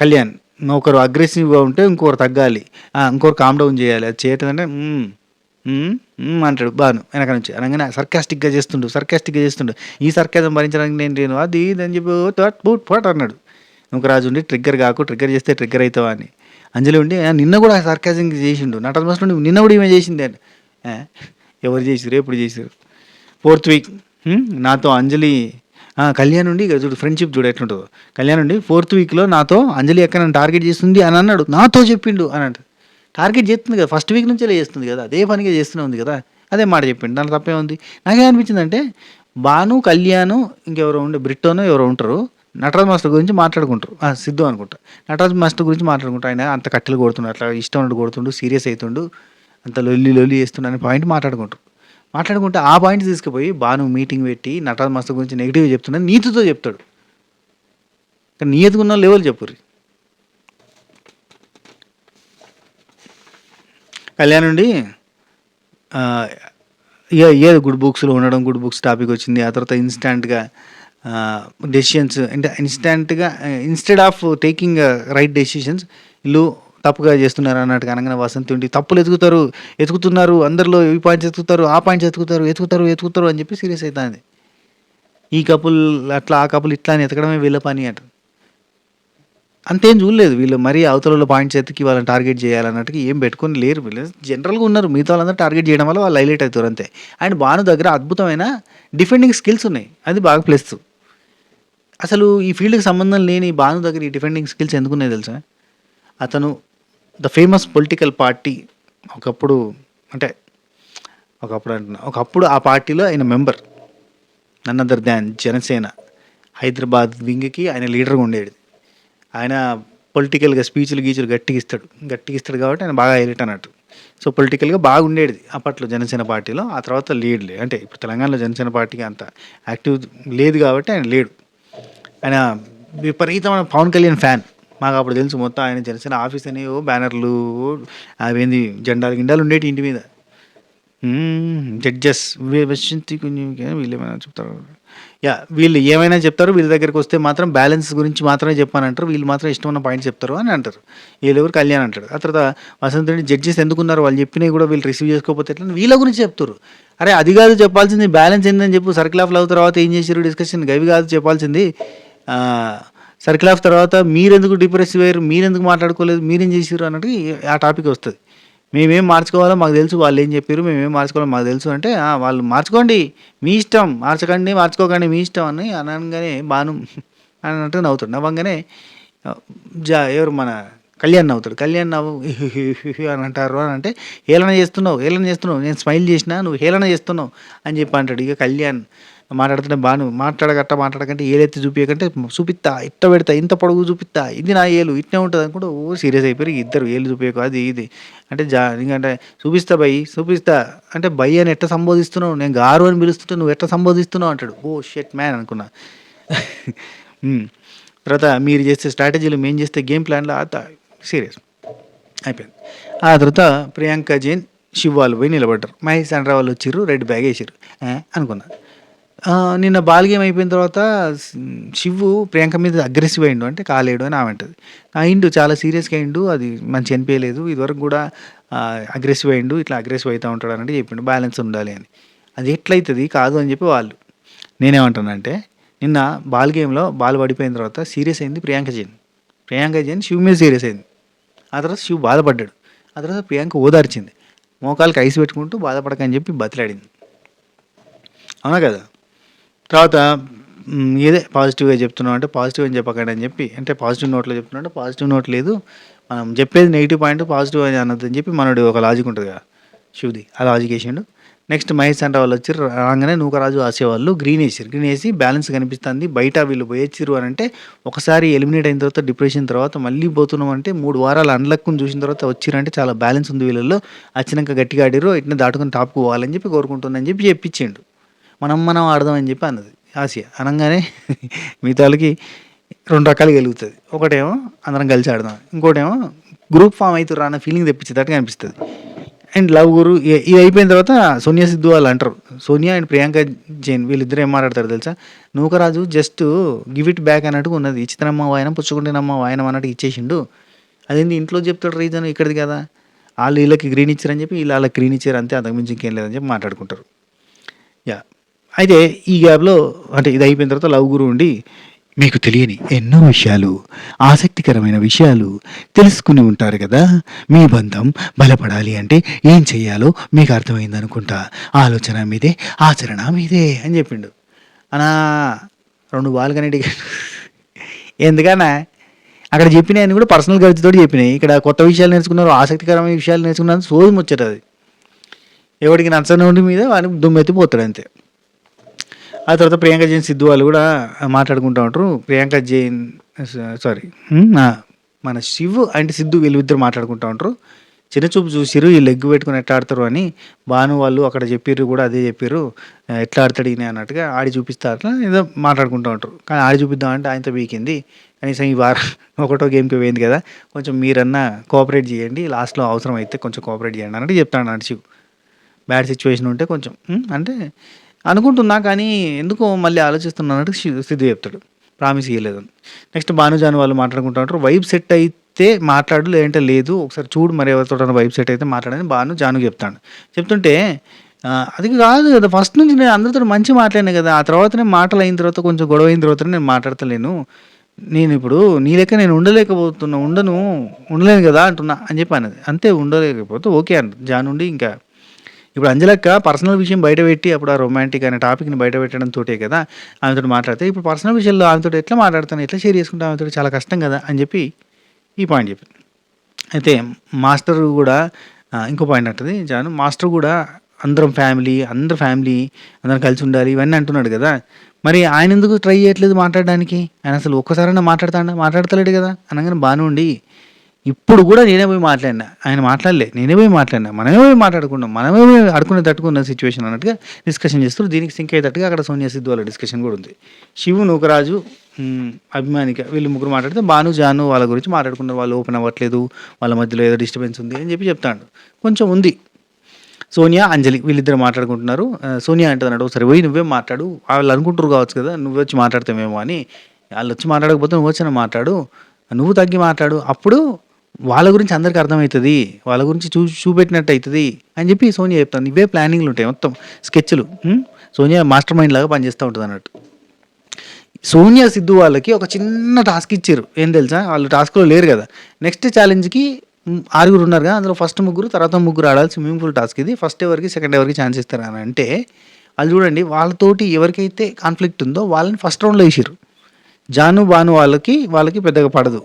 కళ్యాణ్ ఒకరు అగ్రెసివ్గా ఉంటే ఇంకొకరు తగ్గాలి, ఇంకొకరు కామ్ డౌన్ చేయాలి. అది చేయటం అంటే అంటాడు బాను వెనక నుంచి. అనగానే సర్కాస్టిక్గా చేస్తుండు. ఈ సర్కాజం భరించడానికి నేను అది ఇది అని చెప్పి పోట్ అన్నాడు. నువ్వు రాజు ఉండి ట్రిగ్గర్ చేస్తే ట్రిగ్గర్ అవుతావా అని. అంజలి ఉండి నిన్న కూడా సర్కాజం చేసిండు, నటన మస్తు నిన్న కూడా ఈమె చేసింది అని. ఎవరు చేసిరు, ఎప్పుడు చేసిరు? 4th వీక్ నాతో అంజలి కళ్యాణ్ ఉండి చూడు ఫ్రెండ్షిప్ చూడు ఎట్లుంటుందో. కళ్యాణ్ ఉండి 4th వీక్లో నాతో అంజలి ఎక్కడ నన్ను టార్గెట్ చేస్తుంది అని అన్నాడు, నాతో చెప్పిండు అని అంట. టార్గెట్ చేస్తుంది కదా, ఫస్ట్ వీక్ నుంచే చేస్తుంది కదా, అదే పనిగా చేస్తూనే ఉంది కదా, అదే మాట చెప్పిండు. దాంట్లో తప్పే ఉంది. నాకేమనిపించింది అంటే బాను కళ్యాణ్ ఇంకెవరో ఉండే బ్రిట్టోనో ఎవరో ఉంటారు, నటరాజ్ మాస్టర్ గురించి మాట్లాడుకుంటారు. సిద్ధు అనుకుంటా. నటరాజ్ మాస్టర్ గురించి మాట్లాడుకుంటారు. ఆయన అంత కట్టెలు కొడుతుండు, అట్లా ఇష్టం ఉన్నట్టు కొడుతుండు, సీరియస్ అవుతుండు, అంత లొల్లి చేస్తుండు అనే పాయింట్ మాట్లాడుకుంటే ఆ పాయింట్ తీసుకుపోయి బాను మీటింగ్ పెట్టి నటరాజ్ మాస్టర్ గురించి నెగిటివ్గా చెప్తున్నాడు, నీతితో చెప్తాడు. కానీ నియతికున్న లెవెల్ చెప్పుర్రి. కళ్యాణ్ నుండి ఏదో గుడ్ బుక్స్ టాపిక్ వచ్చింది. ఆ తర్వాత ఇన్స్టాంట్గా డెసిషన్స్ అంటే instead of taking right decisions వీళ్ళు తప్పుగా చేస్తున్నారు అన్నట్టుగా. అనగానే వసంతి ఉండి తప్పులు ఎతుకుతున్నారు, అందరిలో ఈ పాయింట్స్ ఎతుకుతారు, ఆ పాయింట్స్ ఎతుకుతారు అని చెప్పి సీరియస్ అవుతుంది. ఈ కపుల్ అట్లా, ఆ కపుల్ ఇట్లా అని ఎతకడమే వీళ్ళ పని అంట. అంతేం చూడలేదు వీళ్ళు, మరీ అవతలలో పాయింట్స్ ఎత్తికి వాళ్ళని టార్గెట్ చేయాలన్నట్టుగా ఏం పెట్టుకొని లేరు. వీళ్ళు జనరల్గా ఉన్నారు, మిగతా వాళ్ళందరూ టార్గెట్ చేయడం వల్ల వాళ్ళు హైలైట్ అవుతారు అంతే. అండ్ భాను దగ్గర అద్భుతమైన డిఫెండింగ్ స్కిల్స్ ఉన్నాయి, అది బాగా ప్లస్. అసలు ఈ ఫీల్డ్కి సంబంధం లేని భాను దగ్గర ఈ డిఫెండింగ్ స్కిల్స్ ఎందుకున్నాయి తెలుసా? అతను ద ఫేమస్ పొలిటికల్ పార్టీ ఒకప్పుడు ఆ పార్టీలో ఆయన member. None other than Janasena Hyderabad వింగ్‌కి ఆయన లీడర్‌గా ఉండేది. ఆయన పొలిటికల్‌గా స్పీచ్‌లు గీచులు గట్టిగిస్తాడు కాబట్టి ఆయన బాగా హైలైట్ అన్నట్టు. సో, పొలిటికల్‌గా బాగుండేది అప్పట్లో జనసేన పార్టీలో. ఆ తర్వాత లీడ్‌లే అంటే ఇప్పుడు తెలంగాణలో జనసేన పార్టీకి అంత యాక్టివ్ లేదు కాబట్టి ఆయన లేడు. ఆయన విపరీతమైన పవన్ కళ్యాణ్ ఫ్యాన్. మాకప్పుడు తెలుసు మొత్తం ఆయన జనసేన ఆఫీస్ అని ఓ బ్యానర్లు అవేంది జెండాలు గిండాలు ఉండేటియి ఇంటి మీద. జడ్జెస్ విశ్వంతి వీళ్ళేమైనా చెప్తారు. వీళ్ళు ఏమైనా చెప్తారు. వీళ్ళ దగ్గరికొస్తే మాత్రం బ్యాలెన్స్ గురించి మాత్రమే చెప్పానంటారు. వీళ్ళు మాత్రం ఇష్టం ఉన్న పాయింట్స్ చెప్తారు అని అంటారు. ఈళ్ళెవరు కళ్యాణ్ అంటాడు. ఆ తర్వాత వసంత్ రెడ్డి జడ్జెస్ ఎందుకున్నారు? వాళ్ళు చెప్పినవి కూడా వీళ్ళు రిసీవ్ చేసుకోకపోతే ఎట్లా? వీళ్ళ గురించి చెప్తుర్రు. అరే అది కాదు చెప్పాల్సింది, బ్యాలెన్స్ ఏందని చెప్పు. సర్కిల్ ఆఫ్ లవ్ తర్వాత ఏం చేసిర్రు డిస్కషన్ గవి కాదు చెప్పాల్సింది. సర్కిల్ ఆఫ్ తర్వాత మీరెందుకు డిప్రెసివ్ అయ్యారు? మీరెందుకు మాట్లాడుకోలేదు? మీరేం చేసిర్రు అన్నట్టు ఆ టాపిక్ వస్తది. మేమేం మార్చుకోవాలో మాకు తెలుసు. వాళ్ళేం చెప్పిర్రు, మేమేం మార్చుకోవాలో మాకు తెలుసు అంటే, వాళ్ళు మార్చుకోండి మీ ఇష్టం, మార్చుకోకండి మీ ఇష్టం అని అనంగానే బాను అన్నట్టు నవ్వుతాడు. నవ్వంగానే ఎవరు మన కళ్యాణ్ నవ్వుతాడు. కళ్యాణ్ నవ్వు అని అంటారు అని అంటే, హేళన చేస్తున్నావు, నేను స్మైల్ చేసినా నువ్వు హేళన చేస్తున్నావు అని చెప్పి అంటాడు. ఇక కళ్యాణ్ మాట్లాడుతుంటే బాను మాట్లాడకంటే ఏలెత్తి చూపించకంటే చూపిస్తా, ఇట్ట పెడతా, ఇంత పొడుగు చూపిస్తా, ఇది నా ఏలు ఇట్నే ఉంటుంది అనుకుంటే సీరియస్ అయిపోయి ఇద్దరు ఏలు చూపించకు అది ఇది అంటే ఎందుకంటే చూపిస్తా అంటే బై అని ఎట్ట సంబోధిస్తున్నావు, నేను గారు అని పిలుస్తుంటే నువ్వు ఎట్ట సంబోధిస్తున్నావు అంటాడు. ఓ షెట్ మ్యాన్ అనుకున్నా. తర్వాత మీరు చేసే స్ట్రాటజీలు మేము చేస్తే గేమ్ ప్లాన్లో సీరియస్ అయిపోయింది. ఆ తర్వాత ప్రియాంక జైన్ శివ్ వాళ్ళు పోయి నిలబడ్డారు. మహేష్ అండ్రా వాళ్ళు వచ్చిర్రు, రెడ్ బ్యాగ్ వేసారు అనుకున్నా. నిన్న బాల్ గేమ్ అయిపోయిన తర్వాత శివు ప్రియాంక మీద అగ్రెసివ్ అయిండు అంటే కాలేడు అని ఆమె అంటది. అయిండు చాలా సీరియస్గా అయిండు, అది మంచి అనిపించలేదు, ఇదివరకు కూడా అగ్రెసివ్ అయిండు, ఇట్లా అగ్రెసివ్ అవుతూ ఉంటాడు అన్నట్టు చెప్పిండు, బ్యాలెన్స్ ఉండాలి అని. అది ఎట్లయితుంది కాదు అని చెప్పి వాళ్ళు. నేనేమంటానంటే నిన్న బాల్ గేమ్లో బాల్ పడిపోయిన తర్వాత సీరియస్ అయింది ప్రియాంక జైన్ శివ్ మీద సీరియస్ అయింది. ఆ తర్వాత శివ్ బాధపడ్డాడు. ఆ తర్వాత ప్రియాంక ఓదార్చింది, మోకాళ్ళకి ఐస్ పెట్టుకుంటూ బాధపడకని చెప్పి బతిలాడింది. అవునా కదా? తర్వాత ఇదే పాజిటివ్గా చెప్తున్నావు అంటే పాజిటివ్ అని చెప్పకండి అని చెప్పి, అంటే పాజిటివ్ నోట్లో చెప్తున్నా అంటే పాజిటివ్ నోట్ లేదు, మనం చెప్పేది నెగిటివ్ పాయింట్ పాజిటివ్ అని అన్నదని చెప్పి మనోడు ఒక లాజిక్ ఉంటుంది కదా శివుది, ఆ లాజిక్ వేసిండు. నెక్స్ట్ మహేష్ అంటే వాళ్ళు వచ్చి రాగానే నూకరాజు ఆసేవాళ్ళు గ్రీన్ వేసి బ్యాలెన్స్ కనిపిస్తుంది, బయట వీళ్ళు పోయొచ్చిర్రు అని అంటే ఒకసారి ఎలిమినేట్ అయిన తర్వాత డిప్రెషన్ తర్వాత మళ్ళీ పోతున్నాం అంటే 3 వారాలు అన్లక్కుని చూసిన తర్వాత వచ్చిరంటే చాలా బ్యాలెన్స్ ఉంది వీళ్ళల్లో, వచ్చినాక గట్టిగా ఆడిర్రు ఇట్లా దాటుకొని టాప్కు పోవాలని చెప్పి కోరుకుంటుందని చెప్పి చెప్పించిండు. మనం ఆడదామని చెప్పి అన్నది ఆసియా. అనగానే మిగతా వాళ్ళకి 2 రకాలుగా వెలుగుతుంది. ఒకటేమో అందరం కలిసి ఆడదాం, ఇంకోటేమో గ్రూప్ ఫామ్ అవుతుర్రా అన్న ఫీలింగ్ తెప్పించేటట్టుగా అనిపిస్తుంది. అండ్ లవ్ గురు ఇది అయిపోయిన తర్వాత సోనియా సిద్ధు వాళ్ళు అంటారు, సోనియా అండ్ ప్రియాంక జైన్ వీళ్ళిద్దరు ఏం మాట్లాడతారు తెలుసా, Nookaraju just give it back అన్నట్టుగా ఉన్నది, ఇచ్చితనమ్మ వాయనం పుచ్చుకుంటేనమ్మ వాయనం అన్నట్టు ఇచ్చేసిండు, అదేంటి ఇంట్లో చెప్తాడు రీజన్ ఇక్కడిది కదా, వాళ్ళు వీళ్ళకి గ్రీన్ ఇచ్చారని చెప్పి వీళ్ళు వాళ్ళకి గ్రీన్ ఇచ్చారు అంతే, అంతకుమించి ఇంకేం లేదని చెప్పి మాట్లాడుకుంటారు. అయితే ఈ గ్యాప్లో అంటే ఇది అయిపోయిన తర్వాత లవ్ గురు ఉండి మీకు తెలియని ఎన్నో విషయాలు, ఆసక్తికరమైన విషయాలు తెలుసుకుని ఉంటారు కదా, మీ బంధం బలపడాలి అంటే ఏం చెయ్యాలో మీకు అర్థమైంది అనుకుంటా, ఆలోచన మీదే ఆచరణ మీదే అని చెప్పిండు. అనా 2 బాల్కనీ ఎందుకన్నా అక్కడ చెప్పినాయని కూడా పర్సనల్ ఖర్చుతో చెప్పినాయి, ఇక్కడ కొత్త విషయాలు నేర్చుకున్నారు, ఆసక్తికరమైన విషయాలు నేర్చుకున్నారు, సోది ముచ్చట అది. ఎవరికి నచ్చని మీద వాడిని దుమ్మెత్తిపోతాడు అంతే. ఆ తర్వాత ప్రియాంక జైన్ సిద్ధు వాళ్ళు కూడా మాట్లాడుకుంటూ ఉంటారు. ప్రియాంక జైన్ మన శివ్ అండ్ సిద్ధు వీళ్ళిద్దరు మాట్లాడుకుంటూ ఉంటారు. చిన్న చూపు చూసిరు ఈ లెగ్ పెట్టుకుని ఎట్లా ఆడతారు అని, భాను వాళ్ళు అక్కడ చెప్పిర్రు కూడా అదే చెప్పిర్రు, ఎట్లా ఆడతాడు ఈయన అన్నట్టుగా ఆడి చూపిస్తారు ఏదో మాట్లాడుకుంటూ ఉంటారు. కానీ ఆడి చూపిద్దామంటే ఆయనతో వీకింది, కనీసం ఈ వారం ఒకటో గేమ్కి పోయింది కదా, కొంచెం మీరన్నా కోఆపరేట్ చేయండి, లాస్ట్లో అవసరం అయితే కొంచెం కోఆపరేట్ చేయండి అన్నట్టు చెప్తాడు అన్నట్టు శివ్. బ్యాడ్ సిచ్యువేషన్ ఉంటే కొంచెం అంటే అనుకుంటున్నా కానీ ఎందుకో మళ్ళీ ఆలోచిస్తున్నట్టు సిద్ధు చెప్తాడు, ప్రామిస్ ఇవ్వలేదని. నెక్స్ట్ భానుజాను వాళ్ళు మాట్లాడుకుంటూ ఉంటారు, వైబ్ సెట్ అయితే మాట్లాడు లేదంటే లేదు, ఒకసారి చూడు మరి ఎవరితో వైబ్ సెట్ అయితే మాట్లాడని జాను చెప్తాడు. చెప్తుంటే అది కాదు కదా, ఫస్ట్ నుంచి నేను అందరితో మంచి మాట్లాడినా కదా, ఆ తర్వాత నేను మాటలు అయిన తర్వాత కొంచెం గొడవ అయిన తర్వాత నేను మాట్లాడతలేను, నేను ఇప్పుడు నీ లెక్క నేను ఉండలేను కదా అంటున్నా అని చెప్పి అన్నది. అంతే ఉండలేకపోతే ఓకే అంట జానుండి. ఇంకా ఇప్పుడు అంజలక్క పర్సనల్ విషయం బయట పెట్టి అప్పుడు ఆ రొమాంటిక్ అనే టాపిక్ని బయట పెట్టడంతోటే కదా ఆమెతో మాట్లాడితే, ఇప్పుడు పర్సనల్ విషయాల్లో ఆమెతో ఎట్లా మాట్లాడతాను, ఎట్లా షేర్ చేసుకుంటే ఆమెతో చాలా కష్టం కదా అని చెప్పి ఈ పాయింట్ చెప్పింది. అయితే మాస్టర్ కూడా ఇంకో పాయింట్ అంటది జాను, మాస్టర్ కూడా అందరం ఫ్యామిలీ, అందరం కలిసి ఉండాలి ఇవన్నీ అంటున్నాడు కదా! మరి ఆయన ఎందుకు ట్రై చేయట్లేదు మాట్లాడడానికి? ఆయన అసలు ఒక్కసారైనా మాట్లాడతలేడు కదా! అనంగానే బానే ఉండి, ఇప్పుడు కూడా నేనే పోయి మాట్లాడినా. ఆయన మాట్లాడలే. నేనే పోయి మాట్లాడినా. మనమే పోయి మాట్లాడుకున్నాం. మనమే పోయి అడుక్కునేటట్టుగా సిట్యుయేషన్ అన్నట్టుగా డిస్కషన్ చేస్తూ దీనికి సింక్ అయ్యేటట్టుగా అక్కడ సోనియా సిద్ధు వాళ్ళ డిస్కషన్ కూడా ఉంది. శివు, నూకరాజు, అభిమానిక వీళ్ళు ముగ్గురు మాట్లాడితే భాను, జాను వాళ్ళ గురించి మాట్లాడుకున్నారు. వాళ్ళు ఓపెన్ అవ్వట్లేదు. వాళ్ళ మధ్యలో ఏదో డిస్టర్బెన్స్ ఉంది అని చెప్తాడు. కొంచెం ఉంది. సోనియా, అంజలి వీళ్ళిద్దరు మాట్లాడుకుంటున్నారు. సోనియా అంటదన్నట్టు, "ఒకసారి పోయి నువ్వే మాట్లాడు. వాళ్ళు అనుకుంటారు కావచ్చు కదా! నువ్వే వచ్చి మాట్లాడతావేమో అని. ఆళ్ళొచ్చి మాట్లాడకపోతే నువ్వొచ్చినా మాట్లాడు. నువ్వు తగ్గి మాట్లాడు. అప్పుడు వాళ్ళ గురించి అందరికి అర్థమవుతది. వాళ్ళ గురించి చూపెట్టినట్టు అయితది" అని చెప్పి సోనియా చెప్తాంది. ఇవే ప్లానింగ్‌లుంటాయి మొత్తం స్కెచ్‌లు. సోనియా మాస్టర్ మైండ్ లాగా పనిచేస్తా ఉంటదన్నట్టు. సోనియా, సిద్ధు వాళ్ళకి ఒక చిన్న టాస్క్ ఇచ్చిర్రు. ఏం తెలుసా? వాళ్ళు టాస్క్‌లో లేరు కదా! నెక్స్ట్ ఛాలెంజ్‌కి 6 ఉన్నారుగా. అందులో ఫస్ట్ ముగ్గురు, తర్వాత ముగ్గురు ఆడాలి. స్విమ్మింగ్ పూల్ టాస్క్ ఇది. ఫస్ట్ ఎవరికి, సెకండ్ ఎవరికి ఛాన్స్ ఇస్తారని అంటే, వాళ్ళు చూడండి వాళ్ళతోటి ఎవరికైతే కాన్‌ఫ్లిక్ట్ ఉందో వాళ్ళని ఫస్ట్ రౌండ్‌లో ఏసిర్రు. జాను, భాను వాళ్ళకి పెద్దగా పడదు.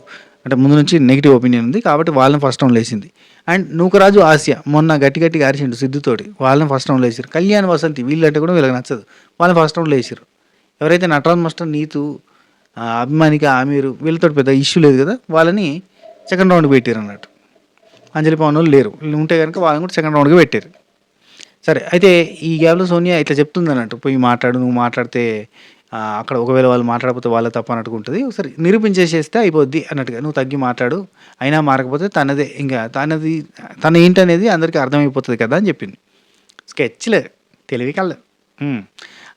అంటే ముందు నుంచి నెగెటివ్ ఒపీనియన్ ఉంది. కాబట్టి వాళ్ళని ఫస్ట్ రౌండ్‌లో ఏసింది. అండ్ నూకరాజు, ఆసియా మొన్న గట్టిగా అరిచిండు సిద్ధుతోటి. వాళ్ళని ఫస్ట్ రౌండ్‌లో ఏసిర్రు. కళ్యాణ్, వసంతి వీళ్ళంటే కూడా వీళ్ళకి నచ్చదు. వాళ్ళని ఫస్ట్ రౌండ్‌లో ఏసిర్రు. ఎవరైతే నటరాజ్ మాస్టర్, నీతు, అభిమానిక, ఆమీరు వీళ్ళతోటి పెద్ద ఇష్యూ లేదు కదా! వాళ్ళని సెకండ్ రౌండ్‌కి పెట్టిర్రన్నట్టు. అంజలి, పవనోళ్ళు లేరు. వీళ్ళు ఉంటే గనుక వాళ్ళని కూడా సెకండ్ రౌండ్‌కి పెట్టారు. సరే అయితే ఈ గ్యాప్‌లో సోనియా ఇట్లా చెప్తుందన్నట్టు, "పోయి మాట్లాడు. నువ్వు మాట్లాడితే అక్కడ ఒకవేళ వాళ్ళు మాట్లాడకపోతే వాళ్ళే తప్పు అన్నట్టుగా ఉంటది. ఒకసారి నిరూపించేసేస్తే అయిపోద్ది" అన్నట్టుగా. "నువ్వు తగ్గి మాట్లాడు. అయినా మారకపోతే తనదే ఇంక తను ఏంటనేది అందరికీ అర్థమైపోతది కదా" అని చెప్పింది. స్కెచ్‌లే తెలివి కళ్ళు.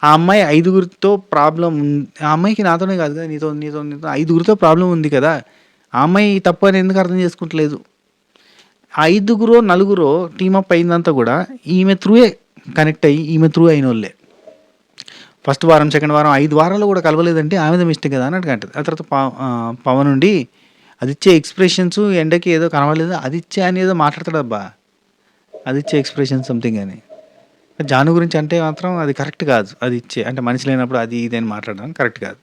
ఆ అమ్మాయి 5గురితో ప్రాబ్లమ్ ఆ అమ్మాయికి నాతోనే కాదు కదా! నీతో 5గురితో ప్రాబ్లమ్ ఉంది కదా! ఆ అమ్మాయి తప్పు అని ఎందుకు అర్థం చేసుకుంటలేదు? 5గురో, నలుగురో టీమప్ అయిందంతా కూడా ఈమె త్రూయే కనెక్ట్ అయ్యి, ఈమె త్రూ అయినోళ్ళే. ఫస్ట్ వారం, సెకండ్ వారం 5 వారాల్లో కూడా కలవలేదంటే ఆమెదే మిస్టేక్ కదా అన్నట్టుగా అంటది. ఆ తర్వాత పవన్ ఉండి అదిచ్చే ఎక్స్‌ప్రెషన్స్ ఎండకి ఏదో కనబడలేదు. అదిచ్చే అని ఏదో మాట్లాడతాడబ్బా! అదిచ్చే ఎక్స్‌ప్రెషన్స్ సంథింగ్ అని. జాను గురించి అంటే మాత్రం అది కరెక్ట్ కాదు. అది ఇచ్చే అంటే మనిషి లేనప్పుడు అది ఇది అని మాట్లాడడం కరెక్ట్ కాదు.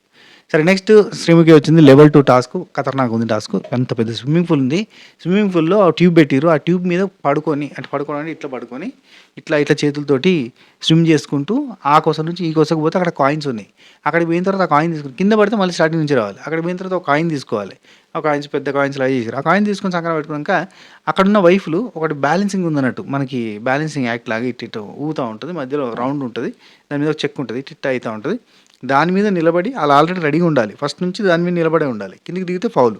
సరే నెక్స్ట్ శ్రీముఖి వచ్చింది. లెవెల్ 2 టాస్క్ ఖతర్నాక్ ఉంది టాస్క్. ఎంత పెద్ద స్విమ్మింగ్ పూల్ ఉంది. స్విమ్మింగ్ పూల్‌లో ట్యూబ్ పెట్టిర్రు. ఆ ట్యూబ్ మీద పడుకొని ఇట్లా పడుకొని ఇట్లా చేతులతోటి స్విమ్ చేసుకుంటూ ఆ కొస నుంచి ఈ కొసకు పోతే అక్కడ కాయిన్స్ ఉన్నాయి. అక్కడికి పోయిన తర్వాత ఆ కాయిన్ తీసుకొని కింద పడితే మళ్ళీ స్టార్టింగ్ నుంచి రావాలి. అక్కడికి పోయిన తర్వాత ఒక కాయిన్ తీసుకోవాలి. ఆ కాయిన్స్ పెద్ద కాయిన్స్ లాగా చేసిర్రు. ఆ కాయిన్ తీసుకొని సంకన పెట్టుకున్నాక అక్కడున్న వైఫ్‌లు ఒకటి బ్యాలెన్సింగ్ ఉందన్నట్టు. మనకి బ్యాలెన్సింగ్ యాక్ట్ లాగా ఇటు ఊగుతా ఉంటది. మధ్యలో రౌండ్ ఉంటది. దాని మీద ఒక చెక్ ఉంటది. ఇట్ట అయితా ఉంటది. దాని మీద నిలబడి ఆళ్ళు ఆల్రెడీ రెడీగా ఉండాలి. ఫస్ట్ నుంచి దాని మీద నిలబడే ఉండాలి. కిందకి దిగితే ఫౌలు.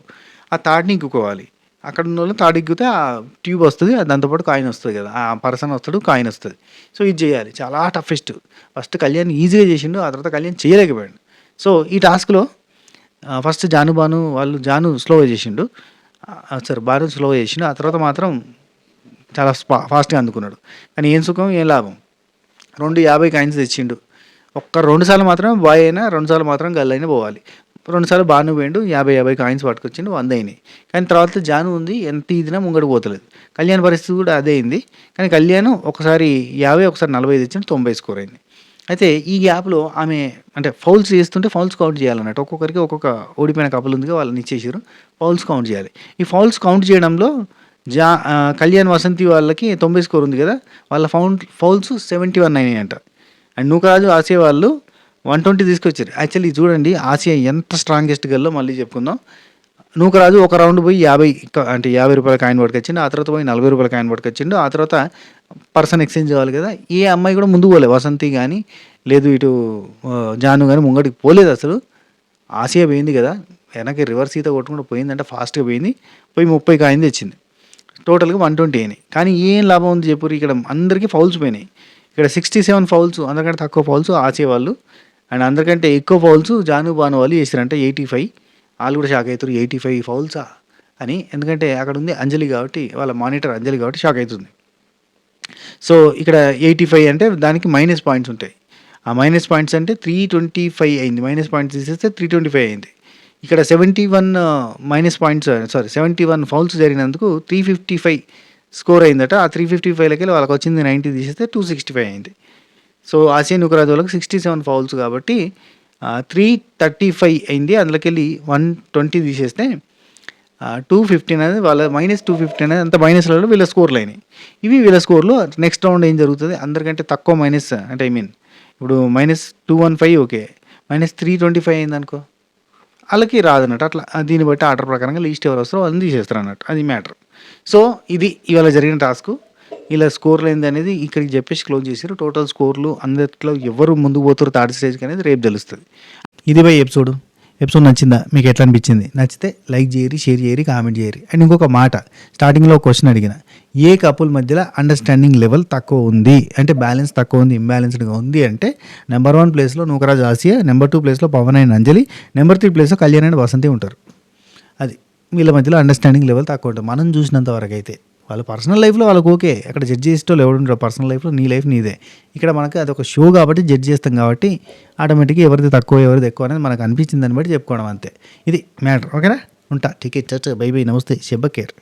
ఆ తాడుని ఇగ్గుకోవాలి. అక్కడ ఉన్నోళ్ళు తాడు ఇగ్గితే ఆ ట్యూబ్ వస్తది. దాంతో పాటు కాయిన్ వస్తది కదా! ఆ పర్సన్ వస్తాడు. కాయిన్ వస్తది. సో, ఇది చేయాలి. చాలా టఫెస్ట్. ఫస్ట్ కళ్యాణ్ ఈజీగా చేసిండు. ఆ తర్వాత కళ్యాణ్ చేయలేకపోయాడు. సో, ఈ టాస్క్‌లో ఫస్ట్ జాను, భాను వాళ్ళు జాను స్లోగా చేసిండు. భాను స్లోగా చేసిండు. ఆ తర్వాత మాత్రం చాలా ఫాస్ట్‌గా అందుకున్నాడు. కానీ ఏం సుఖం, ఏం లాభం. 50 కాయిన్స్ తెచ్చిండు. 2 సార్లు మాత్రమే బాయ్ అయినా, 2 సార్లు మాత్రం గర్ల్ అయినా పోవాలి. 2 సార్లు భాను పోయిండు. 50 కాయిన్స్ పట్టుకొచ్చిండు. 100 అయినాయి. కానీ తర్వాత జాను ఉంది. ఎంత ఈదినా ముంగడికి పోతలేదు. కళ్యాణ్ పరిస్థితి కూడా అదే అయింది. కానీ కళ్యాణ్ ఒకసారి 50, ఒకసారి 40 తెచ్చిండు. 90 స్కోర్ అయింది. అయితే ఈ గ్యాప్‌లో ఆమె అంటే ఫౌల్స్ చేస్తుంటే ఫౌల్స్ కౌంట్ చేయాలన్నట్టు. ఒక్కొక్కరికి ఒక్కొక్క ఓడిపోయిన కపుల్ ఉందిగా వాళ్ళని ఇచ్చేసిర్రు. ఫౌల్స్ కౌంట్ చేయాలి. ఈ ఫౌల్స్ కౌంట్ చేయడంలో కళ్యాణ్, వసంతి వాళ్ళకి 90 స్కోర్ ఉంది కదా! వాళ్ళ ఫౌల్స్ 71 అయినాయంట. అండ్ నూకరాజు, ఆసియా వాళ్ళు 120 తీసుకొచ్చారు. యాక్చువల్లీ చూడండి ఆసియా ఎంత స్ట్రాంగెస్ట్ గర్లో మళ్ళీ చెప్పుకుందాం. నూకరాజు ఒక రౌండ్ పోయి 50 అంటే రూ. 50 కాయిన్ పట్టుకొచ్చిండు. ఆ తర్వాత పోయి రూ. 40 కాయిన్ పట్టుకొచ్చిండు. ఆ తర్వాత పర్సన్ ఎక్స్చేంజ్ అవ్వాలి కదా! ఏ అమ్మాయి కూడా ముందుకు పోలే. వసంతి కానీ లేదు ఇటు జాను కానీ ముంగడికి పోలేదు అసలు. ఆసియా పోయింది కదా! వెనక్కి రివర్స్ ఈత కొట్టుకుంటూ పోయిందంటే ఫాస్ట్‌గా పోయింది. పోయి 30 కాయిన్ తెచ్చింది. టోటల్‌గా 120 అయినాయి. కానీ ఏం లాభం ఉంది చెప్పుర్రి, ఇక్కడ అందరికీ ఫౌల్స్ పోయినాయి. ఇక్కడ 67 ఫౌల్స్, అందరికంటే తక్కువ ఫౌల్స్ ఆసియా వాళ్ళు. అండ్ అందరికంటే ఎక్కువ ఫౌల్స్ జాను, భాను వాళ్ళు చేసిరంటే 85. ఆళ్ళు కూడా షాక్ అయితుర్రు. 85 ఫౌల్సా అని. ఎందుకంటే అక్కడ ఉంది అంజలి కాబట్టి, వాళ్ళ మానిటర్ అంజలి కాబట్టి షాక్ అయితుంది. సో, ఇక్కడ 85 అంటే దానికి మైనస్ పాయింట్స్ ఉంటాయి. ఆ మైనస్ పాయింట్స్ అంటే 325 అయింది. మైనస్ పాయింట్స్ తీసేస్తే 325 అయింది. ఇక్కడ 71 ఫౌల్స్ జరిగినందుకు 355 స్కోర్ అయిందట. ఆ 355లకెళ్ళి వాళ్ళకొచ్చింది 90 తీసేస్తే 265 అయింది. సో, ఆసియా నూకరాజు వాళ్ళకి 67 ఫౌల్స్ కాబట్టి 335 అయింది. అందులోకెళ్ళి 120 తీసేస్తే 215 అనేది వాళ్ళ -250 అనేది అంత మైనస్లలో వీళ్ళ స్కోర్లు అయినాయి. ఇవి వీళ్ళ స్కోర్లు. నెక్స్ట్ రౌండ్ ఏం జరుగుతుంది, అందరికంటే తక్కువ మైనస్ అంటే ఇప్పుడు -215 ఓకే, -325 అయిందనుకో వాళ్ళకి రాదన్నట్టు. అట్లా దీన్ని బట్టి ఆర్డర్ ప్రకారంగా లీస్ట్ ఎవరు వస్తారో వాళ్ళని తీసేస్తారు అన్నట్టు, అది మ్యాటర్. సో ఇది ఇవాళ జరిగిన టాస్క్. ఇలా స్కోర్లు ఏంది అనేది ఇక్కడికి చెప్పేసి క్లోజ్ చేశారు. టోటల్ స్కోర్లు అందరిలో ఎవరు ముందుకు పోతారో థర్డ్ స్టేజ్కి అనేది రేపు తెలుస్తుంది. ఇది బై ఎపిసోడ్ నచ్చిందా, మీకు ఎట్లా అనిపించింది? నచ్చితే లైక్ చేయరి, షేర్ చేయరి, కామెంట్ చేయరి. అండ్ ఇంకొక మాట, స్టార్టింగ్లో క్వశ్చన్ అడిగిన, ఏ కపుల్ మధ్యలో అండర్స్టాండింగ్ లెవెల్ తక్కువ ఉంది అంటే బ్యాలెన్స్ తక్కువ ఉంది, ఇంబ్యాలెన్స్డ్గా ఉంది అంటే నెంబర్ 1 ప్లేస్లో నూకరాజ్ ఆసియా, నెంబర్ 2 ప్లేస్లో పవన్ అండ్ అంజలి, నెంబర్ 3 ప్లేస్లో కళ్యాణ్ అండ్ వసంతి ఉంటారు. అది వీళ్ళ మధ్యలో అండర్స్టాండింగ్ లెవెల్ తక్కువ ఉంటుంది మనం చూసినంత వరకు అయితే. వాళ్ళ పర్సనల్ లైఫ్లో వాళ్ళకి ఓకే, అక్కడ జడ్జ్ చేసేటోళ్ళు ఎవరు ఉంటారు, పర్సనల్ లైఫ్లో నీ లైఫ్ నీదే. ఇక్కడ మనకి అదొక షో కాబట్టి జడ్జ్ చేస్తాం కాబట్టి ఆటోమేటిక్గా ఎవరిది తక్కువ ఎవరిది ఎక్కువ అనేది మనకు అనిపించింది దాన్ని బట్టి చెప్పుకోవడం అంతే. ఇది మ్యాటర్. ఓకేనా, ఉంటా. టికెట్ చర్చ, బై బై, నమస్తే, శబ్బ కేర్.